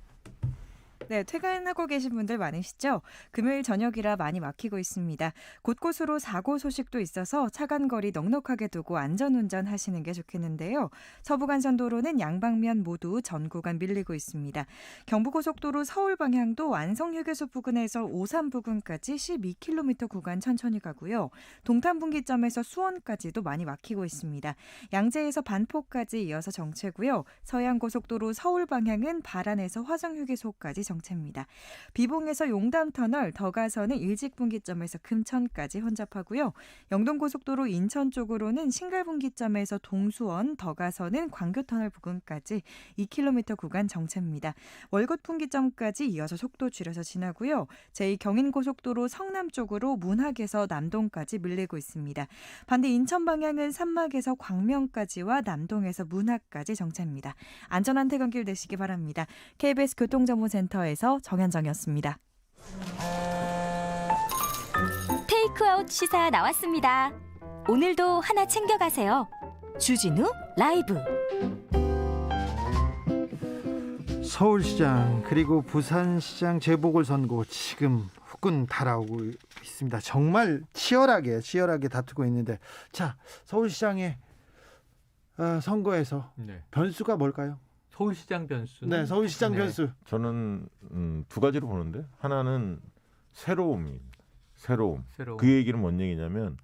네, 퇴근하고 계신 분들 많으시죠? 금요일 저녁이라 많이 막히고 있습니다. 곳곳으로 사고 소식도 있어서 차간 거리 넉넉하게 두고 안전운전 하시는 게 좋겠는데요. 서부간선도로는 양방면 모두 전 구간 밀리고 있습니다. 경부고속도로 서울 방향도 완성휴게소 부근에서 오산 부근까지 12km 구간 천천히 가고요. 동탄분기점에서 수원까지도 많이 막히고 있습니다. 양재에서 반포까지 이어서 정체고요. 서해안고속도로 서울 방향은 발안에서 화성휴게소까지 정체입니다. 비봉에서 용담터널 더 가서는 일직분기점에서 금천까지 혼잡하고요. 영동고속도로 인천 쪽으로는 신갈분기점에서 동수원 더 가서는 광교터널 부근까지 2km 구간 정체입니다. 월곶분기점까지 이어서 속도 줄여서 지나고요. 제2경인고속도로 성남 쪽으로 문학에서 남동까지 밀리고 있습니다. 반대 인천 방향은 산막에서 광명까지와 남동에서 문학까지 정체입니다. 안전한 퇴근길 되시기 바랍니다. KBS 교통정보센터에서 정현정이었습니다. 테이크아웃 시사 나왔습니다. 오늘도 하나 챙겨가세요. 주진우 라이브. 서울시장 그리고 부산시장 재보궐선거 지금 후끈 달아오고 있습니다. 정말 치열하게 다투고 있는데 자 서울시장의 선거에서 변수가 뭘까요? 서울시장 변수는 네, 서울시장 변수. 저는 두 가지로 보는데 하나는 새로움. 그 얘기는 뭔 얘기냐면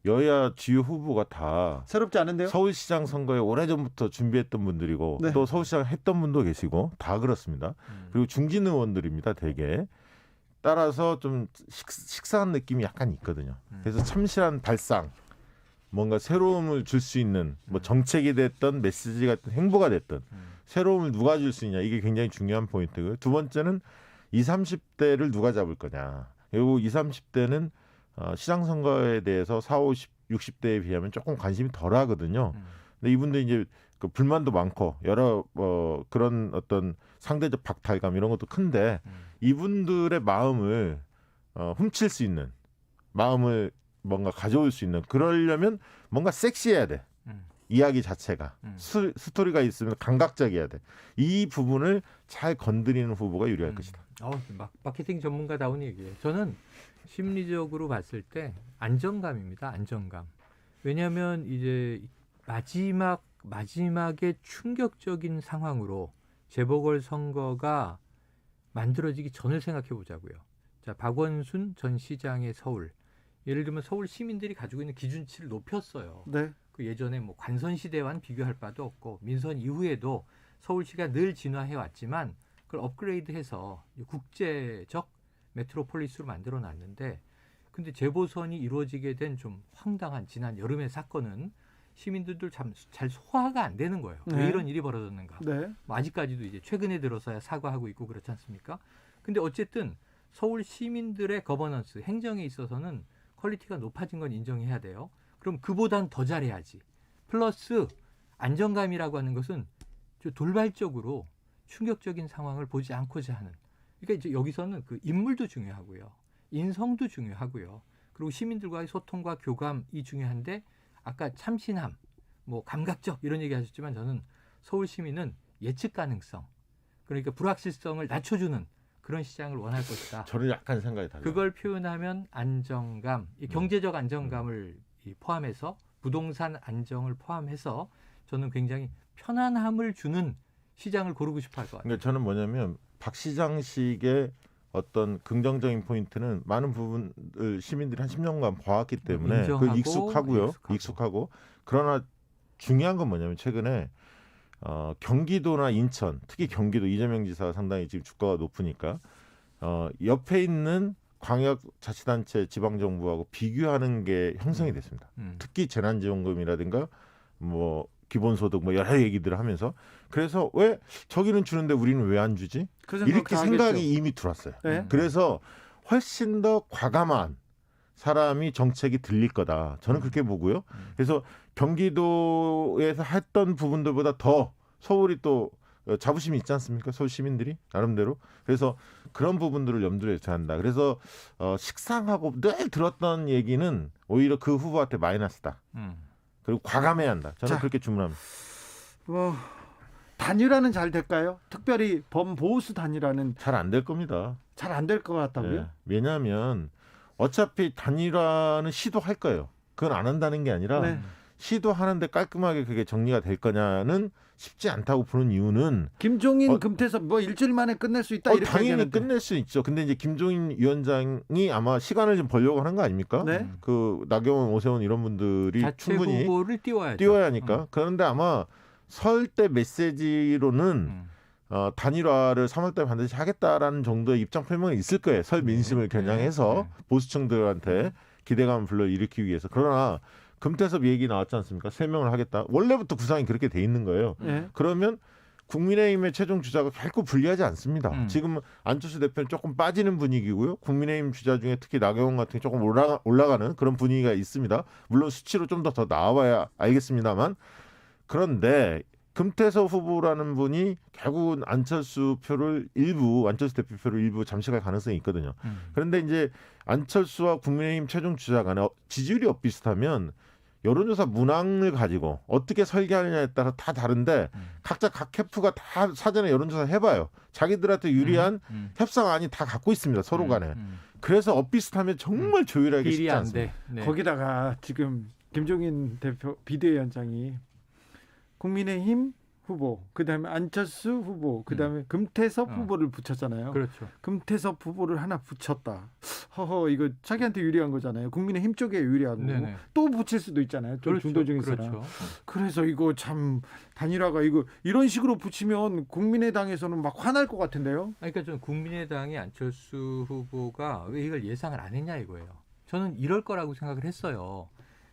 여야 주요 후보가 다 새롭지 않은데요? 서울시장 선거에 오래전부터 준비했던 분들이고 네. 또 서울시장 했던 분도 계시고 다 그렇습니다. 그리고 중진 의원들입니다. 대개. 따라서 좀 식상한 느낌이 약간 있거든요. 그래서 참신한 발상, 뭔가 새로움을 줄 수 있는 뭐 정책이 됐든 메시지 같은 행보가 됐든 새로움을 누가 줄 수 있냐 이게 굉장히 중요한 포인트고요. 두 번째는 20, 30대를 누가 잡을 거냐. 그리고 20, 30대는 시장 선거에 대해서 40, 50, 60대에 비하면 조금 관심이 덜하거든요. 근데 이분들 이제 그 불만도 많고 여러 그런 어떤 상대적 박탈감 이런 것도 큰데 이분들의 마음을 훔칠 수 있는 마음을 뭔가 가져올 수 있는 그러려면 뭔가 섹시해야 돼. 이야기 자체가 스토리가 있으면 감각적이어야 돼. 이 부분을 잘 건드리는 후보가 유리할 것이다. 마케팅 전문가다운 얘기예요. 저는 심리적으로 봤을 때 안정감입니다. 안정감. 왜냐하면 이제 마지막에 충격적인 상황으로 재보궐선거가 만들어지기 전을 생각해 보자고요. 자, 박원순 전 시장의 서울. 예를 들면 서울 시민들이 가지고 있는 기준치를 높였어요. 네. 그 예전에 뭐 관선 시대와는 비교할 바도 없고 민선 이후에도 서울시가 늘 진화해 왔지만 그걸 업그레이드해서 국제적 메트로폴리스로 만들어 놨는데 근데 재보선이 이루어지게 된 좀 황당한 지난 여름의 사건은 시민들도 잘 소화가 안 되는 거예요. 네. 왜 이런 일이 벌어졌는가. 네. 뭐 아직까지도 이제 최근에 들어서야 사과하고 있고 그렇지 않습니까? 근데 어쨌든 서울 시민들의 거버넌스, 행정에 있어서는 퀄리티가 높아진 건 인정해야 돼요. 그럼 그보단 더 잘해야지. 플러스 안정감이라고 하는 것은 좀 돌발적으로 충격적인 상황을 보지 않고자 하는. 그러니까 이제 여기서는 그 인물도 중요하고요. 인성도 중요하고요. 그리고 시민들과의 소통과 교감이 중요한데 아까 참신함, 뭐 감각적 이런 얘기 하셨지만 저는 서울 시민은 예측 가능성, 그러니까 불확실성을 낮춰주는 그런 시장을 원할 것이다. 저는 약간 생각이 달라요. 그걸 표현하면 안정감, 이 경제적 안정감을 포함해서 부동산 안정을 포함해서 저는 굉장히 편안함을 주는 시장을 고르고 싶어 할 것 같아요. 그러니까 저는 뭐냐면 박 시장식의 어떤 긍정적인 포인트는 많은 부분을 시민들이 한 10년간 봐왔기 때문에 인정하고, 그 익숙하고 그러나 중요한 건 뭐냐면 최근에 경기도나 인천, 특히 경기도 이재명 지사가 상당히 지금 주가가 높으니까 옆에 있는 광역자치단체 지방정부하고 비교하는 게 형성이 됐습니다. 특히 재난지원금이라든가 뭐 기본소득 뭐 여러 얘기들을 하면서 그래서 왜 저기는 주는데 우리는 왜 안 주지? 이렇게 생각이 이미 들어왔어요. 네. 그래서 훨씬 더 과감한 사람이 정책이 들릴 거다. 저는 그렇게 보고요. 그래서 경기도에서 했던 부분들보다 더 서울이 또 자부심이 있지 않습니까? 서울 시민들이 나름대로. 그래서 그런 부분들을 염두에 둬야 한다. 그래서 식상하고 늘 들었던 얘기는 오히려 그 후보한테 마이너스다. 그리고 과감해야 한다. 저는 자, 그렇게 주문합니다. 뭐 단일화는 잘 될까요? 특별히 범보수 단일화는 잘 안 될 겁니다. 잘 안 될 것 같다고요? 네. 왜냐하면 어차피 단일화는 시도할 거예요. 그건 안 한다는 게 아니라 네. 시도하는데 깔끔하게 그게 정리가 될 거냐는 쉽지 않다고 보는 이유는 김종인 금태섭 뭐 일주일 만에 끝낼 수 있다 이렇게 당연히 얘기하는데. 끝낼 수 있죠. 근데 이제 김종인 위원장이 아마 시간을 좀 벌려고 하는 거 아닙니까? 네. 그 나경원, 오세훈 이런 분들이 자체 충분히 후보를 띄워야죠. 띄워야 하니까. 그런데 아마 설 때 메시지로는 단일화를 3월달에 반드시 하겠다라는 정도의 입장 표명이 있을 거예요. 설 민심을 겨냥해서 보수층들한테 기대감을 불러일으키기 위해서. 그러나 금태섭 얘기 나왔지 않습니까? 3명을 하겠다. 원래부터 구상이 그렇게 돼 있는 거예요. 네. 그러면 국민의힘의 최종 주자가 결코 불리하지 않습니다. 지금 안철수 대표는 조금 빠지는 분위기고요. 국민의힘 주자 중에 특히 나경원 같은 게 조금 올라가는 그런 분위기가 있습니다. 물론 수치로 좀 더 나와야 알겠습니다만. 그런데 금태섭 후보라는 분이 결국은 안철수 대표 표를 일부 잠식할 가능성이 있거든요. 그런데 이제 안철수와 국민의힘 최종 주자 간에 지지율이 엇비슷하면 여론조사 문항을 가지고 어떻게 설계하느냐에 따라 다 다른데 각자 각 캠프가 다 사전에 여론조사 해봐요. 자기들한테 유리한 협상안이 다 갖고 있습니다. 서로 간에. 그래서 엇비슷하면 정말 조율하기 쉽지 않습니다. 네. 거기다가 지금 김종인 대표 비대위원장이 국민의힘 후보, 그다음에 안철수 후보, 그다음에 금태섭 후보를 붙였잖아요. 그렇죠. 금태섭 후보를 하나 붙였다. 허허, 이거 자기한테 유리한 거잖아요. 국민의힘 쪽에 유리한 거고 네네. 또 붙일 수도 있잖아요. 좀 그렇죠. 중도적인 사람. 그렇죠. 그래서 이거 참 단일화가 이런 식으로 붙이면 국민의당에서는 막 화날 것 같은데요. 그러니까 저는 국민의당의 안철수 후보가 왜 이걸 예상을 안 했냐 이거예요. 저는 이럴 거라고 생각을 했어요.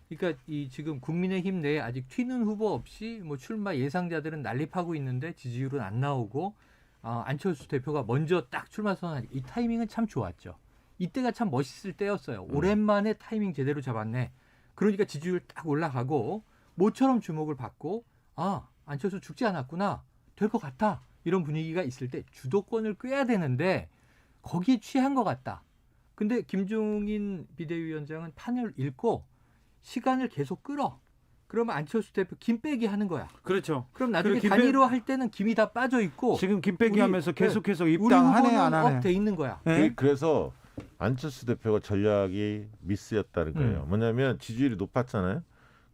그러니까 이 지금 국민의힘 내에 아직 튀는 후보 없이 뭐 출마 예상자들은 난립하고 있는데 지지율은 안 나오고 안철수 대표가 먼저 딱 출마 선언하니 이 타이밍은 참 좋았죠. 이때가 참 멋있을 때였어요. 오랜만에 타이밍 제대로 잡았네. 그러니까 지지율 딱 올라가고 모처럼 주목을 받고 안철수 죽지 않았구나. 될 것 같아. 이런 분위기가 있을 때 주도권을 꿰야 되는데 거기에 취한 것 같다. 근데 김종인 비대위원장은 판을 읽고 시간을 계속 끌어. 그러면 안철수 대표 김 빼기 하는 거야. 그렇죠. 그럼 나중에 김 단일화 할 때는 김이 다 빠져 있고 지금 김빼기 하면서 계속해서 우리 입당하네 안 후보는 하네. 업돼 있는 거야. 네? 그래서 안철수 대표가 전략이 미스였다는 거예요. 뭐냐면 지지율이 높았잖아요.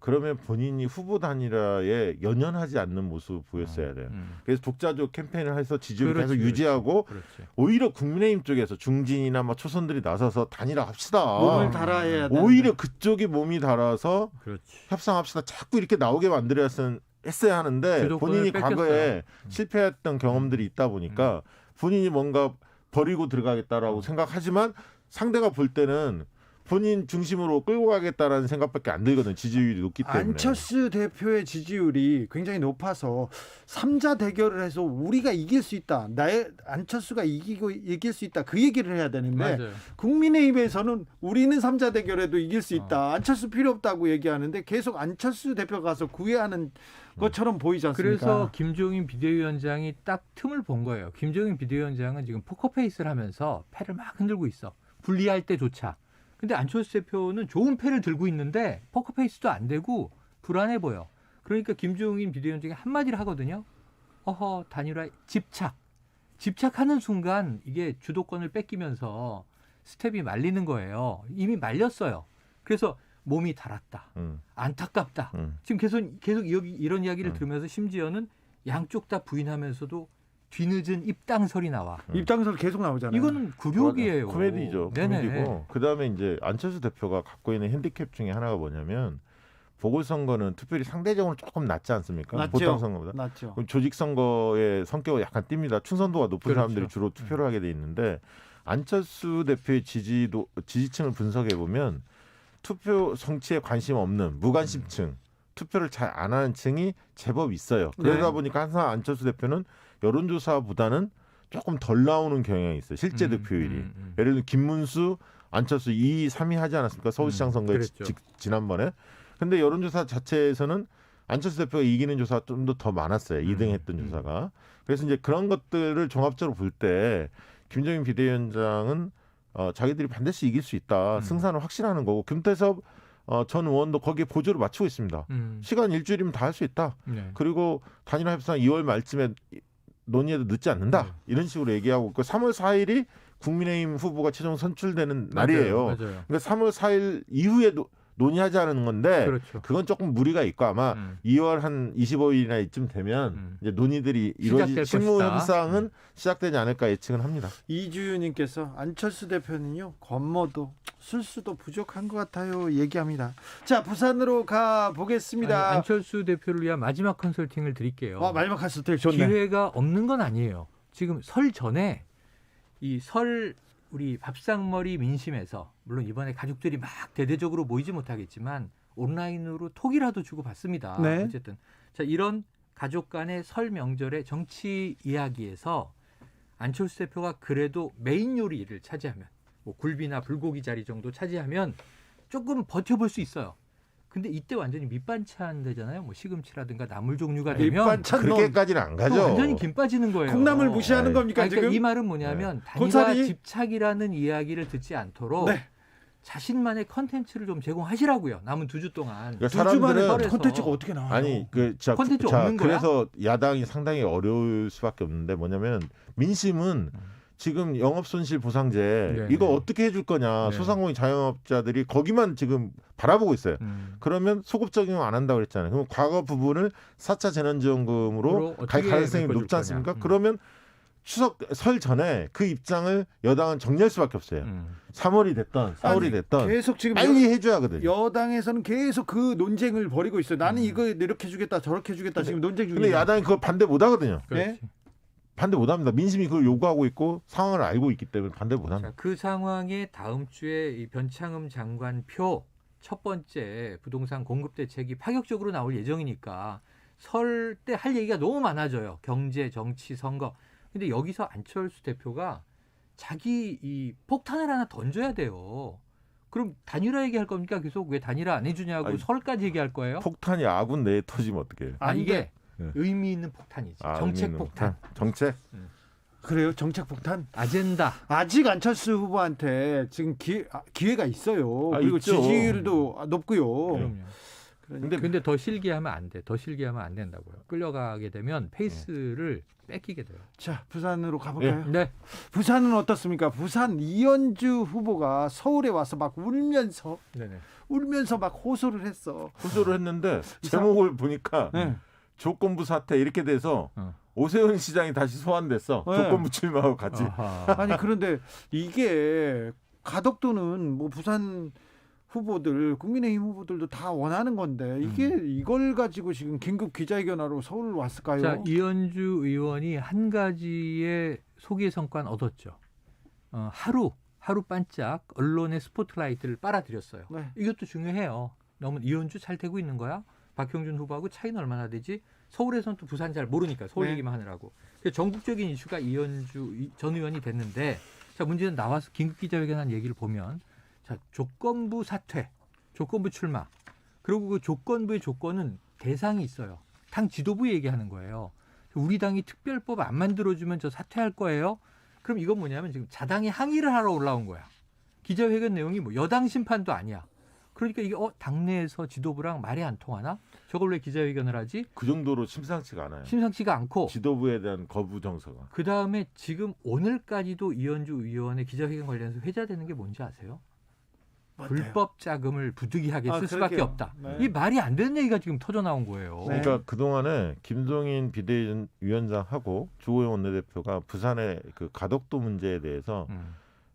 그러면 본인이 후보 단일화에 연연하지 않는 모습을 보였어야 돼요. 그래서 독자적 캠페인을 해서 지지율을 그렇지, 계속 유지하고 그렇지. 오히려 국민의힘 쪽에서 중진이나 뭐 초선들이 나서서 단일화합시다. 몸을 달아야 돼. 오히려 그쪽이 몸이 달아서 그렇지. 협상합시다. 자꾸 이렇게 나오게 했어야 하는데 주도권을 본인이 뺏겼어요. 과거에 실패했던 경험들이 있다 보니까 본인이 뭔가 버리고 들어가겠다라고 생각하지만 상대가 볼 때는 본인 중심으로 끌고 가겠다라는 생각밖에 안 들거든요. 지지율이 높기 때문에. 안철수 대표의 지지율이 굉장히 높아서 3자 대결을 해서 우리가 이길 수 있다. 안철수가 이길 수 있다. 그 얘기를 해야 되는데 맞아요. 국민의힘에서는 우리는 3자 대결에도 이길 수 있다. 안철수 필요 없다고 얘기하는데 계속 안철수 대표 가서 구애하는 것처럼 보이지 않습니까? 그래서 김종인 비대위원장이 딱 틈을 본 거예요. 김종인 비대위원장은 지금 포커페이스를 하면서 패를 막 흔들고 있어. 분리할 때조차. 근데 안철수 대표는 좋은 패를 들고 있는데 포커페이스도 안 되고 불안해 보여. 그러니까 김종인 비대위원장이 한마디를 하거든요. 단일화 집착하는 순간 이게 주도권을 뺏기면서 스텝이 말리는 거예요. 이미 말렸어요. 그래서 몸이 달았다. 안타깝다. 지금 계속 여기 이런 이야기를 들으면서 심지어는 양쪽 다 부인하면서도 뒤늦은 입당설이 나와. 입당설 계속 나오잖아요. 이거는 굴욕이에요. 코미디죠. 네네. 코미디고 그다음에 이제 안철수 대표가 갖고 있는 핸디캡 중에 하나가 뭐냐면 보궐선거는 투표율이 상대적으로 조금 낮지 않습니까? 낮죠. 보통 선거보다. 맞죠. 그럼 조직선거의 성격이 약간 띕니다. 충선도가 높은 그렇죠. 사람들이 주로 투표를 하게 돼 있는데 안철수 대표의 지지층을 분석해 보면 투표 정치에 관심 없는 무관심층, 투표를 잘 안 하는 층이 제법 있어요. 그러다 네. 보니까 항상 안철수 대표는 여론조사보다는 조금 덜 나오는 경향이 있어요. 실제 득표율이. 예를 들면 김문수, 안철수 2위, 3위 하지 않았습니까? 서울시장 선거에 그랬죠. 지난번에. 근데 여론조사 자체에서는 안철수 대표가 이기는 조사가 좀 더 많았어요. 2등 했던 조사가. 그래서 이제 그런 것들을 종합적으로 볼 때 김종인 비대위원장은 자기들이 반드시 이길 수 있다. 승산을 확신하는 거고 김태섭 전 의원도 거기에 보조를 맞추고 있습니다. 시간 일주일이면 다 할 수 있다. 네. 그리고 단일화 협상 2월 말쯤에 논의해도 늦지 않는다. 이런 식으로 얘기하고 그 3월 4일이 국민의힘 후보가 최종 선출되는 날이에요. 맞아요. 그러니까 3월 4일 이후에도 논의하자는 건데 그렇죠. 그건 조금 무리가 있고 아마 2월 한 25일이나 이쯤 되면 이제 논의들이 시작될 실무 것이다. 협상은 시작되지 않을까 예측은 합니다. 이주윤님께서 안철수 대표는요 권모도 술수도 부족한 것 같아요 얘기합니다. 자 부산으로 가 보겠습니다. 안철수 대표를 위한 마지막 컨설팅을 드릴게요. 마지막 하스텔 좋네. 기회가 없는 건 아니에요. 지금 설 전에 이 설 우리 밥상머리 민심에서 물론 이번에 가족들이 막 대대적으로 모이지 못하겠지만 온라인으로 톡이라도 주고 받습니다. 네. 어쨌든 자 이런 가족 간의 설 명절의 정치 이야기에서 안철수 대표가 그래도 메인 요리를 차지하면 뭐 굴비나 불고기 자리 정도 차지하면 조금 버텨볼 수 있어요. 근데 이때 완전히 밑반찬 되잖아요. 뭐 시금치라든가 나물 종류가 되면 밑반찬 그렇게까지는 안 가죠. 완전히 김 빠지는 거예요. 콩나물 무시하는 네. 겁니까 그러니까 지금? 이 말은 뭐냐면 단일화 곤살이? 집착이라는 이야기를 듣지 않도록 네. 자신만의 컨텐츠를 좀 제공하시라고요. 남은 2주 동안. 그러니까 2주 만에 사람들은 콘텐츠가 어떻게 나와요? 아니 콘텐츠 없는 거야? 그래서 야당이 상당히 어려울 수밖에 없는데 뭐냐면 민심은 지금 영업손실 보상제 네, 이거 네. 어떻게 해줄 거냐 네. 소상공인 자영업자들이 거기만 지금 바라보고 있어요. 그러면 소급 적용 안 한다고 그랬잖아요. 그럼 과거 부분을 4차 재난지원금으로 갈 어떻게 가능성이 메꿔줄 높지 않습니까? 거냐. 그러면 설 전에 그 입장을 여당은 정리할 수밖에 없어요. 3월이 됐던 4월이 됐던 계속 지금 빨리 해줘야 하거든요. 여당에서는 계속 그 논쟁을 벌이고 있어요. 나는 이거 이렇게 해주겠다 저렇게 해주겠다 지금 논쟁 중이에요. 근데 야당이 그걸 반대 못 하거든요. 그렇지. 반대 못 합니다. 민심이 그걸 요구하고 있고 상황을 알고 있기 때문에 반대 못 합니다. 자, 그 상황에 다음 주에 이 변창흠 장관 표 첫 번째 부동산 공급 대책이 파격적으로 나올 예정이니까 설 때 할 얘기가 너무 많아져요. 경제, 정치, 선거. 근데 여기서 안철수 대표가 자기 이 폭탄을 하나 던져야 돼요. 그럼 단일화 얘기할 겁니까? 계속 왜 단일화 안 해주냐고 아니, 설까지 얘기할 거예요? 폭탄이 아군 내에 터지면 어떡해요? 이게 네. 의미 있는 폭탄이지. 정책 의미 있는 폭탄. 정책? 그래요? 정책 폭탄? 아젠다. 아직 안철수 후보한테 지금 기회가 있어요. 아, 그리고 있죠. 지지율도 높고요. 그럼요. 근데 더 실기하면 안 돼. 더 실기하면 안 된다고요. 끌려가게 되면 페이스를 뺏기게 돼요. 자, 부산으로 가볼까요? 네. 부산은 어떻습니까? 부산 이현주 후보가 서울에 와서 막 울면서 네네. 막 호소를 했어. 호소를 했는데 제목을 보니까 네. 조건부 사태 이렇게 돼서 오세훈 시장이 다시 소환됐어. 네. 조건부 출마하고 같이. 아하. 아니 그런데 이게 가덕도는 뭐 부산 후보들, 국민의힘 후보들도 다 원하는 건데 이걸 가지고 지금 긴급 기자회견하러 서울 왔을까요? 자, 이현주 의원이 한 가지의 소개 성과는 얻었죠. 하루 반짝 언론의 스포트라이트를 빨아들였어요. 네. 이것도 중요해요. 너무 이현주 잘 되고 있는 거야? 박형준 후보하고 차이는 얼마나 되지? 서울에서는 또 부산 잘 모르니까 서울 네. 얘기만 하느라고. 그래서 전국적인 이슈가 이현주 전 의원이 됐는데, 자, 문제는 나와서 긴급 기자회견한 얘기를 보면, 자, 조건부 사퇴, 조건부 출마, 그리고 그 조건부의 조건은 대상이 있어요. 당 지도부 얘기하는 거예요. 우리 당이 특별법 안 만들어주면 저 사퇴할 거예요. 그럼 이건 뭐냐면 지금 자당이 항의를 하러 올라온 거야. 기자회견 내용이 뭐 여당 심판도 아니야. 그러니까 이게 당내에서 지도부랑 말이 안 통하나? 저걸 왜 기자회견을 하지? 그 정도로 심상치가 않아요. 심상치가 않고. 지도부에 대한 거부 정서가. 그 다음에 지금 오늘까지도 이현주 의원의 기자회견 관련해서 회자되는 게 뭔지 아세요? 불법 자금을 부득이하게 쓸 수밖에 그러게요. 없다. 네. 이 말이 안 되는 얘기가 지금 터져 나온 거예요. 네. 그러니까 그동안에 김종인 비대위원장하고 주호영 원내대표가 부산의 그 가덕도 문제에 대해서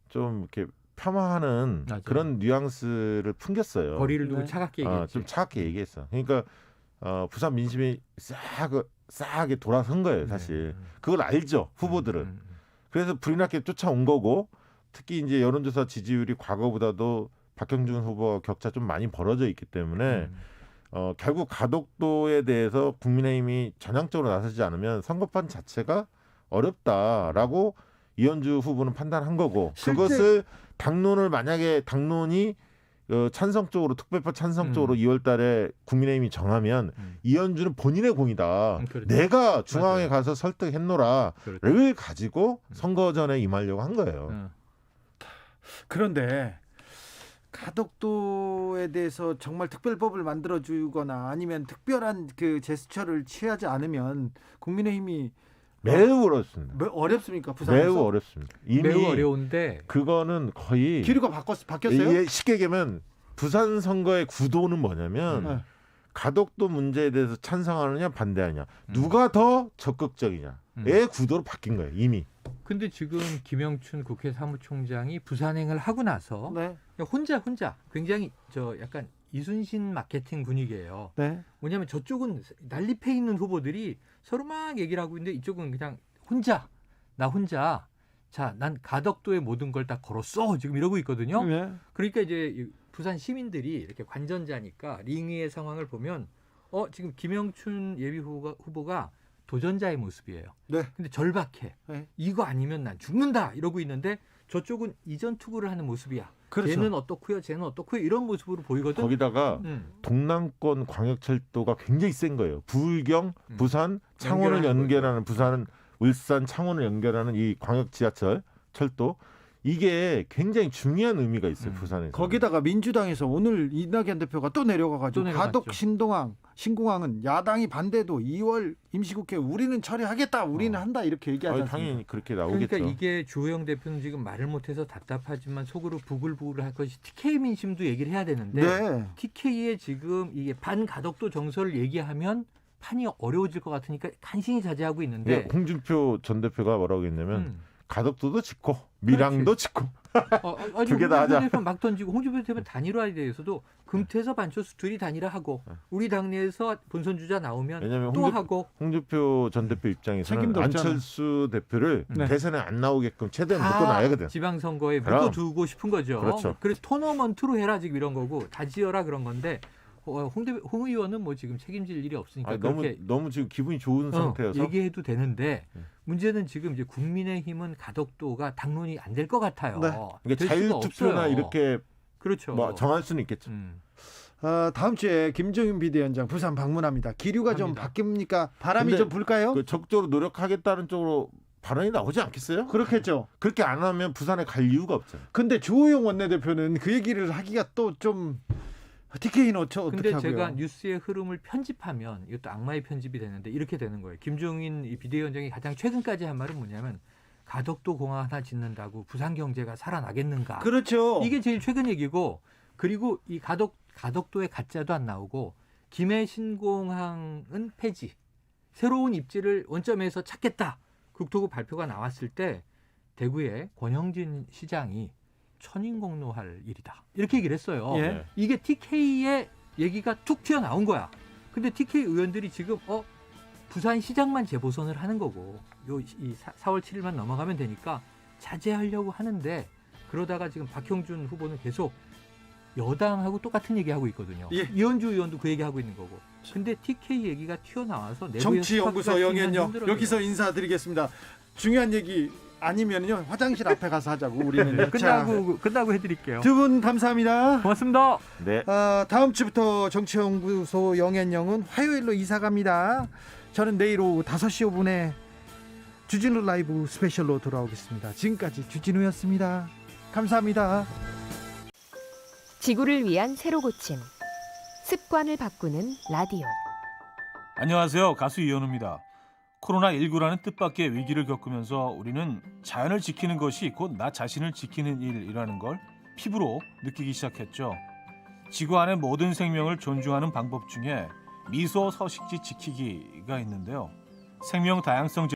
좀 이렇게 폄하하는 맞아요. 그런 뉘앙스를 풍겼어요. 거리를 두고 네. 차갑게 얘기했지. 좀 차갑게 얘기했어. 그러니까 부산 민심이 싸하게 돌아선 거예요, 사실. 그걸 알죠, 후보들은. 그래서 불이 나게 쫓아온 거고, 특히 이제 여론조사 지지율이 과거보다도 박형준 후보와 격차 좀 많이 벌어져 있기 때문에 결국 가덕도에 대해서 국민의힘이 전향적으로 나서지 않으면 선거판 자체가 어렵다라고 이현주 후보는 판단한 거고, 그것을 만약에 당론이 찬성 쪽으로 특별법 찬성 쪽으로 2월 달에 국민의힘이 정하면 이현주는 본인의 공이다. 그렇죠. 내가 중앙에 맞아요. 가서 설득했노라를 그렇죠. 가지고 선거 전에 임하려고 한 거예요. 그런데 가덕도에 대해서 정말 특별법을 만들어주거나 아니면 특별한 그 제스처를 취하지 않으면 국민의힘이 매우 어렵습니다. 어렵습니까? 부산에서? 매우 어렵습니다. 이미 매우 어려운데 그거는 거의 기류가 바뀌었어요? 이게 쉽게 얘기하면 부산 선거의 구도는 뭐냐면 네. 가덕도 문제에 대해서 찬성하느냐 반대하느냐 누가 더 적극적이냐의 구도로 바뀐 거예요. 이미. 근데 지금 김영춘 국회 사무총장이 부산행을 하고 나서 네. 혼자 굉장히 약간 이순신 마케팅 분위기예요. 네. 뭐냐면 저쪽은 난립해 있는 후보들이 서로 막 얘기를 하고 있는데 이쪽은 그냥 나 혼자 자, 난 가덕도의 모든 걸 다 걸었어. 지금 이러고 있거든요. 네. 그러니까 이제 부산 시민들이 이렇게 관전자니까 링 위의 상황을 보면 지금 김영춘 예비 후보가 도전자의 모습이에요. 네. 근데 절박해. 네. 이거 아니면 난 죽는다 이러고 있는데 저쪽은 이전 투구를 하는 모습이야. 그렇죠. 쟤는 어떻고요? 이런 모습으로 보이거든. 거기다가 동남권 광역철도가 굉장히 센 거예요. 부울경, 부산, 창원을 연결하는 부산, 울산, 창원을 연결하는 이 광역 지하철 철도 이게 굉장히 중요한 의미가 있어요. 부산에서. 거기다가 민주당에서 오늘 이낙연 대표가 또 내려가가지고 가덕 신공항은 야당이 반대도 2월 임시국회 우리는 처리하겠다. 우리는 한다 이렇게 얘기하지 않습니까? 당연히 그렇게 나오겠죠. 그러니까 이게 주호영 대표는 지금 말을 못해서 답답하지만 속으로 부글부글 할 것이 TK 민심도 얘기를 해야 되는데 네. TK의 지금 이게 반가덕도 정서를 얘기하면 판이 어려워질 것 같으니까 간신히 자제하고 있는데 홍준표 전 대표가 뭐라고 했냐면 가덕도도 짓고 밀양도 짓고 두 개 다 하자. 홍준표 대표 막 던지고 홍준표 대표 단일화에 대해서도 금태섭 안철수 둘이 단일화하고 우리 당내에서 본선 주자 나오면 왜냐하면 또 하고 홍준표 전 대표 입장에서는 책임도 없잖아. 안철수 대표를 네. 대선에 안 나오게끔 최대한 다 묶어놔야 거든. 지방선거에 그럼. 묶어두고 싶은 거죠. 그렇죠. 그래서 토너먼트로 해라 지금 이런 거고 다 지어라 그런 건데 홍 의원은 뭐 지금 책임질 일이 없으니까 그렇게 너무 지금 기분이 좋은 상태여서 얘기해도 되는데 문제는 지금 이제 국민의힘은 가덕도가 당론이 안 될 것 같아요. 네. 그러니까 될 수가 자율투표나 없어요. 이렇게 그렇죠. 뭐 정할 수는 있겠죠. 다음 주에 김종인 비대위원장 부산 방문합니다. 기류가 좀 합니다. 바뀝니까? 바람이 근데 좀 불까요? 그 적극적으로 노력하겠다는 쪽으로 발언이 나오지 않겠어요? 그렇겠죠. 그렇게 안 하면 부산에 갈 이유가 없잖아요. 근데 주호영 원내대표는 그 얘기를 하기가 또 좀 TK는 어떻게 근데 하고요? 제가 뉴스의 흐름을 편집하면 이것도 악마의 편집이 되는데 이렇게 되는 거예요. 김종인 이 비대위원장이 가장 최근까지 한 말은 뭐냐면 가덕도 공항 하나 짓는다고 부산 경제가 살아나겠는가. 그렇죠. 이게 제일 최근 얘기고 그리고 이 가덕도의 가짜도 안 나오고 김해 신공항은 폐지. 새로운 입지를 원점에서 찾겠다. 국토부 발표가 나왔을 때 대구의 권영진 시장이 천인공노할 일이다. 이렇게 얘기를 했어요. 예. 이게 TK의 얘기가 툭 튀어나온 거야. 근데 TK 의원들이 지금 부산시장만 재보선을 하는 거고 이 4월 7일만 넘어가면 되니까 자제하려고 하는데 그러다가 지금 박형준 후보는 계속 여당하고 똑같은 얘기하고 있거든요. 예. 이현주 의원도 그 얘기하고 있는 거고. 근데 TK 얘기가 튀어나와서 내부 정치연구소 영현영 힘들어져요. 여기서 인사드리겠습니다. 중요한 얘기 아니면요 화장실 앞에 가서 하자고 우리는. 끝나고 해드릴게요. 두 분 감사합니다. 고맙습니다. 네. 다음 주부터 정치연구소 영현영은 화요일로 이사 갑니다. 저는 내일 오후 5시 5분에 주진우 라이브 스페셜로 돌아오겠습니다. 지금까지 주진우였습니다. 감사합니다. 지구를 위한 새로 고침 습관을 바꾸는 라디오. 안녕하세요. 가수 이현우입니다. 코로나19라는 뜻밖의 위기를 겪으면서 우리는 자연을 지키는 것이 곧 나 자신을 지키는 일이라는 걸 피부로 느끼기 시작했죠. 지구 안의 모든 생명을 존중하는 방법 중에 미소 서식지 지키기가 있는데요. 생명 다양성